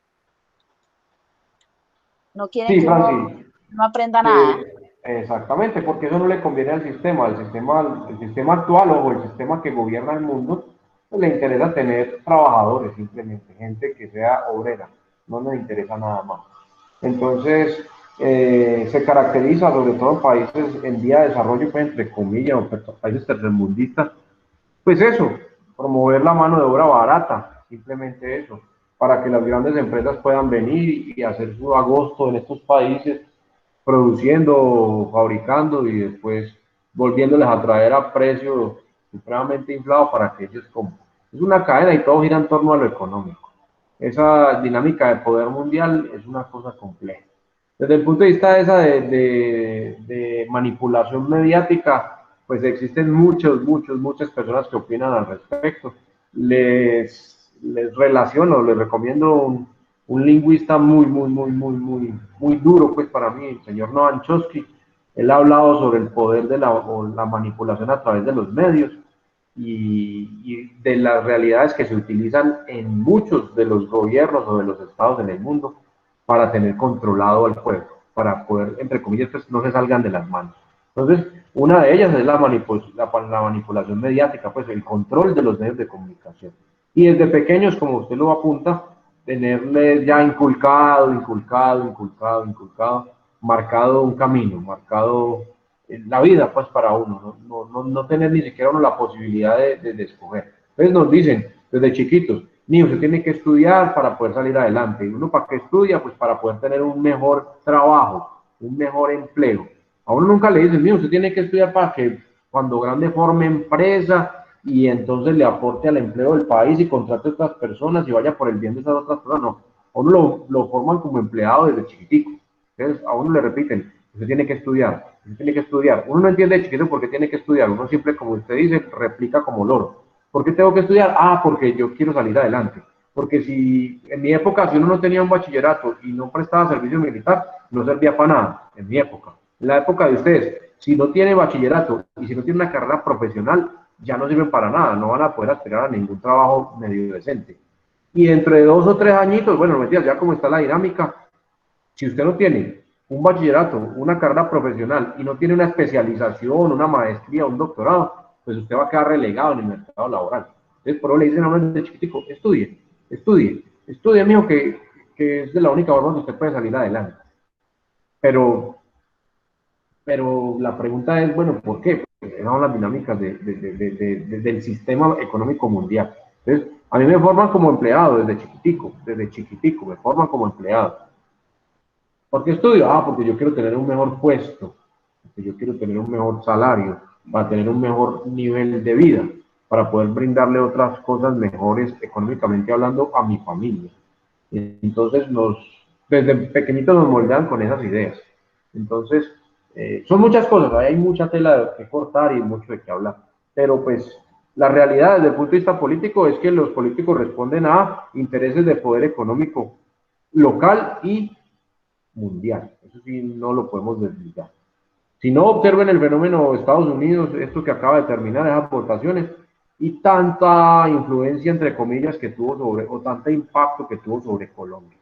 No quieren Sí, que uno Francis. no aprenda nada. Exactamente, porque eso no le conviene el sistema actual o el sistema que gobierna el mundo, pues le interesa tener trabajadores simplemente, gente que sea obrera, no le interesa nada más. Entonces, se caracteriza sobre todo en países en vía de desarrollo, pues, entre comillas, o países tercermundistas, pues eso, promover la mano de obra barata, simplemente eso, para que las grandes empresas puedan venir y hacer su agosto en estos países produciendo, fabricando y después volviéndoles a traer a precio supremamente inflado para que ellos compren. Es una cadena y todo gira en torno a lo económico. Esa dinámica de poder mundial es una cosa compleja. Desde el punto de vista de manipulación mediática, pues existen muchas personas que opinan al respecto. Les relaciono, les recomiendo un lingüista muy duro, pues para mí, el señor Noam Chomsky. Él ha hablado sobre el poder de la manipulación a través de los medios y de las realidades que se utilizan en muchos de los gobiernos o de los estados en el mundo para tener controlado al pueblo, para poder, entre comillas, pues, no se salgan de las manos. Entonces, una de ellas es la manipulación mediática, pues el control de los medios de comunicación. Y desde pequeños, como usted lo apunta, tenerles ya inculcado, marcado un camino, marcado la vida, pues para uno, no tener ni siquiera uno la posibilidad de escoger. Entonces nos dicen desde chiquitos, niño, usted tiene que estudiar para poder salir adelante. ¿Y uno para qué estudia? Pues para poder tener un mejor trabajo, un mejor empleo. A uno nunca le dicen, niño, usted tiene que estudiar para que cuando grande forme empresa y entonces le aporte al empleo del país y contrate a otras personas y vaya por el bien de esas otras personas. No, a uno lo forman como empleado desde chiquitico. Entonces a uno le repiten, usted tiene que estudiar, usted tiene que estudiar. Uno no entiende de chiquito por qué tiene que estudiar, uno siempre, como usted dice, replica como loro. ¿Por qué tengo que estudiar? Ah, porque yo quiero salir adelante. Porque si en mi época, si uno no tenía un bachillerato y no prestaba servicio militar, no servía para nada, en mi época. En la época de ustedes, si no tiene bachillerato y si no tiene una carrera profesional, ya no sirven para nada, no van a poder aspirar a ningún trabajo medio decente. Y dentro de 2 o 3 añitos, bueno, no mentiras, ya como está la dinámica, si usted no tiene un bachillerato, una carrera profesional y no tiene una especialización, una maestría, un doctorado, pues usted va a quedar relegado en el mercado laboral. Entonces, por eso le dicen a uno desde chiquitico, estudie, mijo, que es de la única forma que usted puede salir adelante. Pero, pero la pregunta es, bueno, ¿por qué? Pues esas son las dinámicas del sistema económico mundial. Entonces, a mí me forman como empleado desde chiquitico, me forman como empleado. ¿Por qué estudio? Ah, porque yo quiero tener un mejor puesto, porque yo quiero tener un mejor salario, para tener un mejor nivel de vida, para poder brindarle otras cosas mejores económicamente hablando a mi familia. Entonces, desde pequeñitos nos moldean con esas ideas. Entonces, son muchas cosas, hay mucha tela que cortar y mucho de qué hablar. Pero pues la realidad desde el punto de vista político es que los políticos responden a intereses de poder económico local y mundial. Eso sí, no lo podemos desligar. Si no, observen el fenómeno de Estados Unidos, esto que acaba de terminar, esas votaciones, y tanta influencia, entre comillas, que tuvo sobre, o tanto impacto que tuvo sobre Colombia,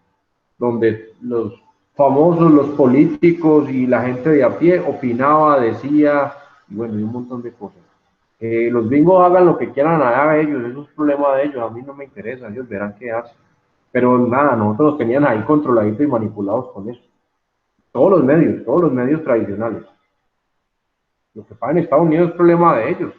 donde los famosos, los políticos y la gente de a pie opinaba, decía, y bueno, y un montón de cosas. Los gringos hagan lo que quieran, hagan ellos, eso es problema de ellos, a mí no me interesa, ellos verán qué hacen. Pero nada, nosotros los tenían ahí controladitos y manipulados con eso. Todos los medios tradicionales. Lo que pasa en Estados Unidos es problema de ellos.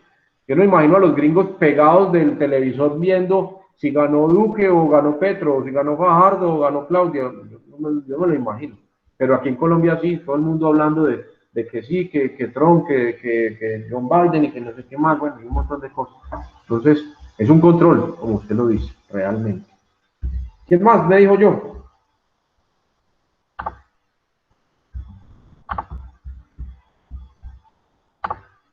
Yo no imagino a los gringos pegados del televisor viendo si ganó Duque o ganó Petro, o si ganó Fajardo o ganó Claudia. Yo no lo imagino. Pero aquí en Colombia sí, todo el mundo hablando de que sí, que Trump, que John Biden y que no sé qué más, bueno, y un montón de cosas. Entonces, es un control, como usted lo dice, realmente. ¿Quién más me dijo yo?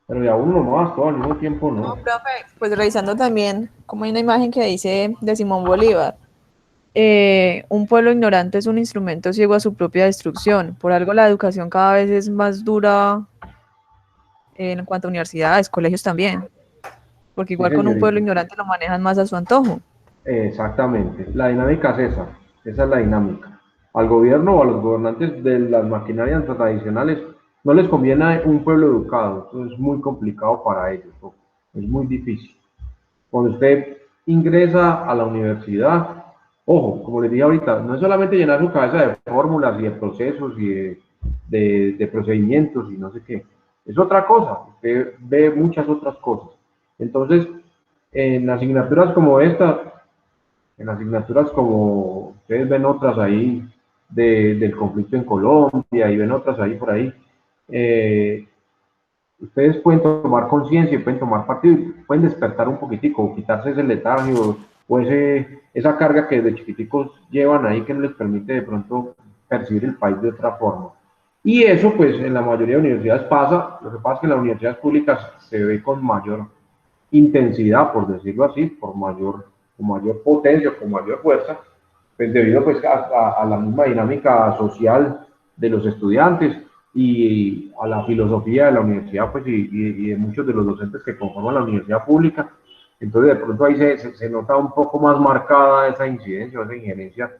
Pero de a uno no, todo al mismo tiempo no. No, profe, pues revisando también, como hay una imagen que dice de Simón Bolívar, un pueblo ignorante es un instrumento ciego a su propia destrucción. Por algo la educación cada vez es más dura en cuanto a universidades, colegios también, porque Sí, igual con un pueblo señorita. ignorante lo manejan más a su antojo. Exactamente. La dinámica es esa es la dinámica. Al gobierno o a los gobernantes de las maquinarias tradicionales no les conviene un pueblo educado. Eso es muy complicado para ellos, ¿no? Es muy difícil. Cuando usted ingresa a la universidad, ojo, como les dije ahorita, no es solamente llenar su cabeza de fórmulas y de procesos y de procedimientos y no sé qué. Es otra cosa. Usted ve muchas otras cosas. Entonces, en asignaturas como esta, en asignaturas como ustedes ven otras ahí del conflicto en Colombia y ven otras ahí por ahí, eh, ustedes pueden tomar conciencia y pueden tomar partido y pueden despertar un poquitico o quitarse ese letargio o esa carga que desde chiquiticos llevan ahí que no les permite de pronto percibir el país de otra forma. Y eso pues en la mayoría de universidades pasa, lo que pasa es que en las universidades públicas se ve con mayor intensidad, por decirlo así, con mayor potencia, con mayor fuerza, pues debido pues a la misma dinámica social de los estudiantes y a la filosofía de la universidad, pues, y de muchos de los docentes que conforman la universidad pública. Entonces, de pronto ahí se nota un poco más marcada esa incidencia, esa injerencia,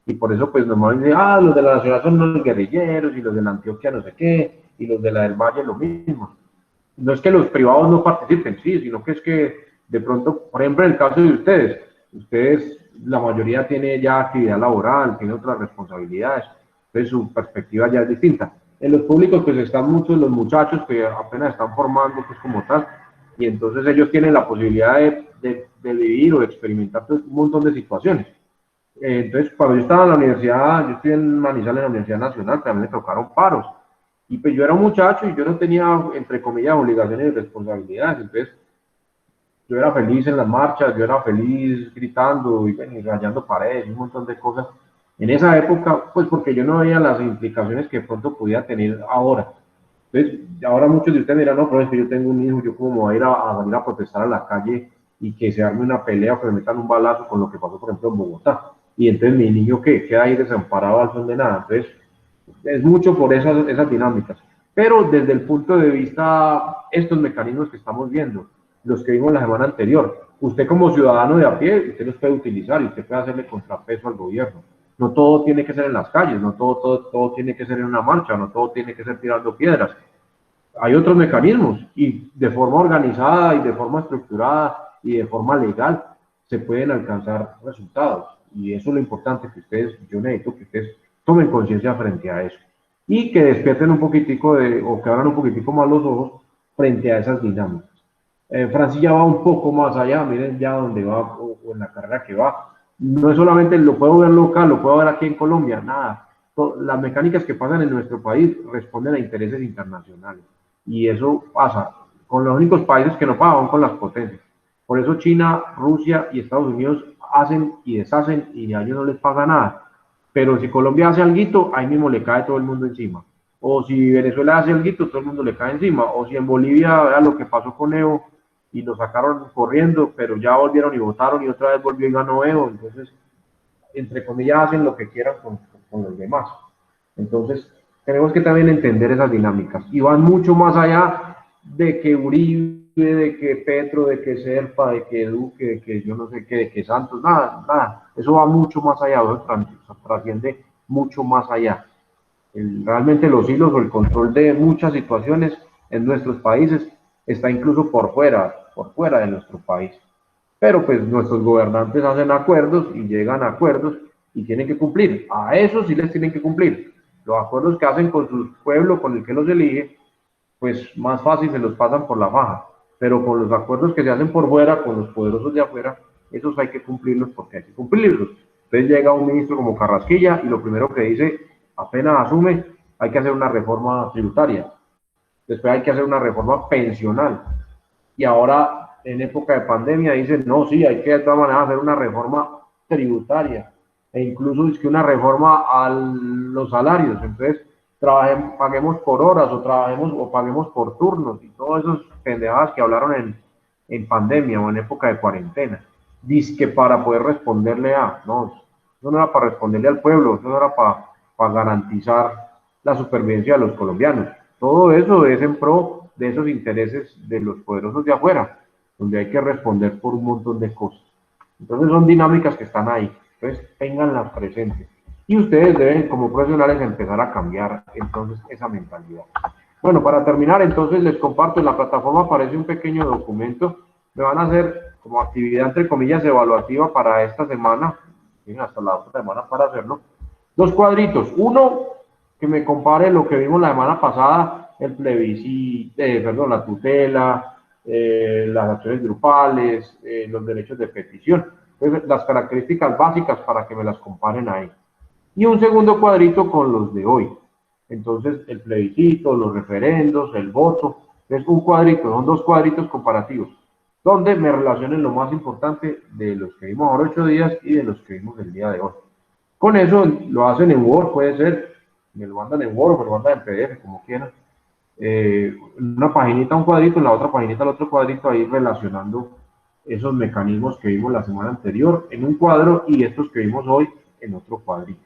y por eso, pues, normalmente, los de la Nacional son los guerrilleros, y los de la Antioquia no sé qué, y los de la del Valle lo mismo. No es que los privados no participen, sí, sino que es que de pronto, por ejemplo, en el caso de ustedes, la mayoría tiene ya actividad laboral, tiene otras responsabilidades, entonces su perspectiva ya es distinta. En los públicos, pues están muchos de los muchachos que apenas están formando, pues como tal, y entonces ellos tienen la posibilidad de vivir o de experimentar pues, un montón de situaciones. Entonces, cuando yo estaba en la universidad, yo estoy en Manizales, en la Universidad Nacional, también me tocaron paros. Y pues yo era un muchacho y yo no tenía, entre comillas, obligaciones y responsabilidades. Entonces, yo era feliz en las marchas, yo era feliz gritando y rayando paredes, un montón de cosas. En esa época, pues porque yo no veía las implicaciones que pronto podía tener ahora. Entonces, ahora muchos de ustedes dirán, no, pero es que yo tengo un hijo, yo cómo voy a ir a venir a protestar a la calle y que se arme una pelea o que me metan un balazo con lo que pasó, por ejemplo, en Bogotá. Y entonces mi niño, ¿qué? Queda ahí desamparado al son de nada. Entonces, es mucho por esas dinámicas. Pero desde el punto de vista, estos mecanismos que estamos viendo, los que vimos la semana anterior, usted como ciudadano de a pie, usted los puede utilizar y usted puede hacerle contrapeso al gobierno. No todo tiene que ser en las calles, no todo tiene que ser en una marcha, no todo tiene que ser tirando piedras. Hay otros mecanismos y de forma organizada y de forma estructurada y de forma legal se pueden alcanzar resultados. Y eso es lo importante que ustedes, yo necesito que ustedes tomen conciencia frente a eso y que despierten un poquitico o que abran un poquitico más los ojos frente a esas dinámicas. Francis ya va un poco más allá, miren ya dónde va o en la carrera que va. No es solamente lo puedo ver local, lo puedo ver aquí en Colombia, nada. Las mecánicas que pasan en nuestro país responden a intereses internacionales y eso pasa con los únicos países que no pagan con las potencias. Por eso China, Rusia y Estados Unidos hacen y deshacen y a ellos no les paga nada. Pero si Colombia hace algo, ahí mismo le cae todo el mundo encima. O si Venezuela hace algo, todo el mundo le cae encima. O si en Bolivia, vea lo que pasó con Evo y lo sacaron corriendo, pero ya volvieron y votaron y otra vez volvió y ganó Evo. Entonces, entre comillas, hacen lo que quieran con los demás. Entonces, tenemos que también entender esas dinámicas y van mucho más allá de que Uribe, de que Petro, de que Serpa, de que Duque, de que yo no sé qué, de que Santos, nada, nada. Eso va mucho más allá, eso trasciende mucho más allá. Realmente los hilos o el control de muchas situaciones en nuestros países está incluso por fuera de nuestro país. Pero pues nuestros gobernantes hacen acuerdos y llegan a acuerdos y tienen que cumplir. A eso sí les tienen que cumplir. Los acuerdos que hacen con su pueblo, con el que los elige, pues más fácil se los pasan por la faja. Pero con los acuerdos que se hacen por fuera, con los poderosos de afuera, esos hay que cumplirlos porque hay que cumplirlos. Entonces llega un ministro como Carrasquilla y lo primero que dice, apenas asume, hay que hacer una reforma tributaria. Después hay que hacer una reforma pensional. Y ahora, en época de pandemia, dicen, no, sí, hay que de todas maneras hacer una reforma tributaria. E incluso es que una reforma a los salarios. Entonces, paguemos por horas o paguemos por turnos y todas esas pendejadas que hablaron en pandemia o en época de cuarentena. Dice que para poder responderle no, eso no era para responderle al pueblo, eso no era para garantizar la supervivencia de los colombianos. Todo eso es en pro de esos intereses de los poderosos de afuera, donde hay que responder por un montón de cosas. Entonces son dinámicas que están ahí, entonces ténganlas presentes. Y ustedes deben, como profesionales, empezar a cambiar entonces esa mentalidad. Bueno, para terminar, entonces les comparto, en la plataforma aparece un pequeño documento, me van a hacer como actividad, entre comillas, evaluativa para esta semana, tienen hasta la otra semana para hacerlo, 2 cuadritos, uno que me compare lo que vimos la semana pasada, el plebiscito, la tutela, las acciones grupales, los derechos de petición, entonces, las características básicas para que me las comparen ahí. Y un segundo cuadrito con los de hoy. Entonces, el plebiscito, los referendos, el voto, es un cuadrito, son 2 cuadritos comparativos, donde me relacionen lo más importante de los que vimos ahora 8 días y de los que vimos el día de hoy. Con eso lo hacen en Word, puede ser, me lo mandan en Word o me lo mandan en PDF, como quieran. Una paginita un cuadrito, en la otra paginita el otro cuadrito, ahí relacionando esos mecanismos que vimos la semana anterior en un cuadro y estos que vimos hoy en otro cuadrito.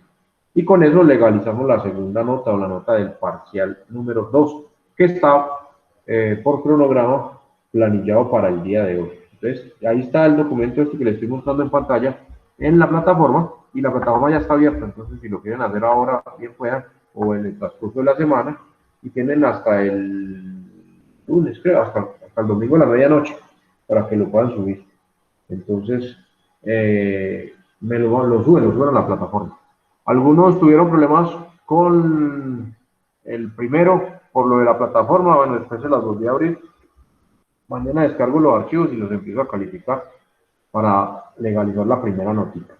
Y con eso legalizamos la segunda nota o la nota del parcial número 2, que está por cronograma planillado para el día de hoy. Entonces, ahí está el documento este que les estoy mostrando en pantalla en la plataforma, y la plataforma ya está abierta, entonces si lo quieren hacer ahora, bien puedan, o en el transcurso de la semana, y tienen hasta el lunes, creo, hasta el domingo a la medianoche, para que lo puedan subir. Entonces, lo suben a la plataforma. Algunos tuvieron problemas con el primero por lo de la plataforma, bueno, después se las volví a abrir. Mañana descargo los archivos y los empiezo a calificar para legalizar la primera notita.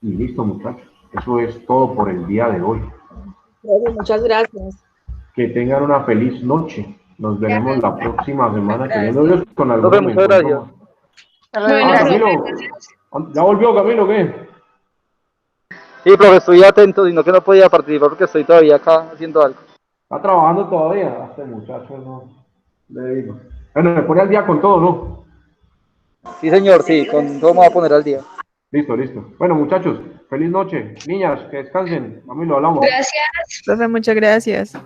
Y listo, muchachos. Eso es todo por el día de hoy. Muchas gracias. Que tengan una feliz noche. Nos veremos la próxima semana, queriendo Dios, con algún Profe, muchas gracias. Camilo, ¿ya volvió Camilo qué? Sí, profe, estoy atento, sino que no podía participar porque estoy todavía acá haciendo algo. ¿Está trabajando todavía? Este muchacho no le digo. Bueno, me pone al día con todo, ¿no? Sí, señor, sí, con todo me voy a poner al día. Listo. Bueno, muchachos, feliz noche. Niñas, que descansen. A mí lo hablamos. Gracias. Profe, muchas gracias.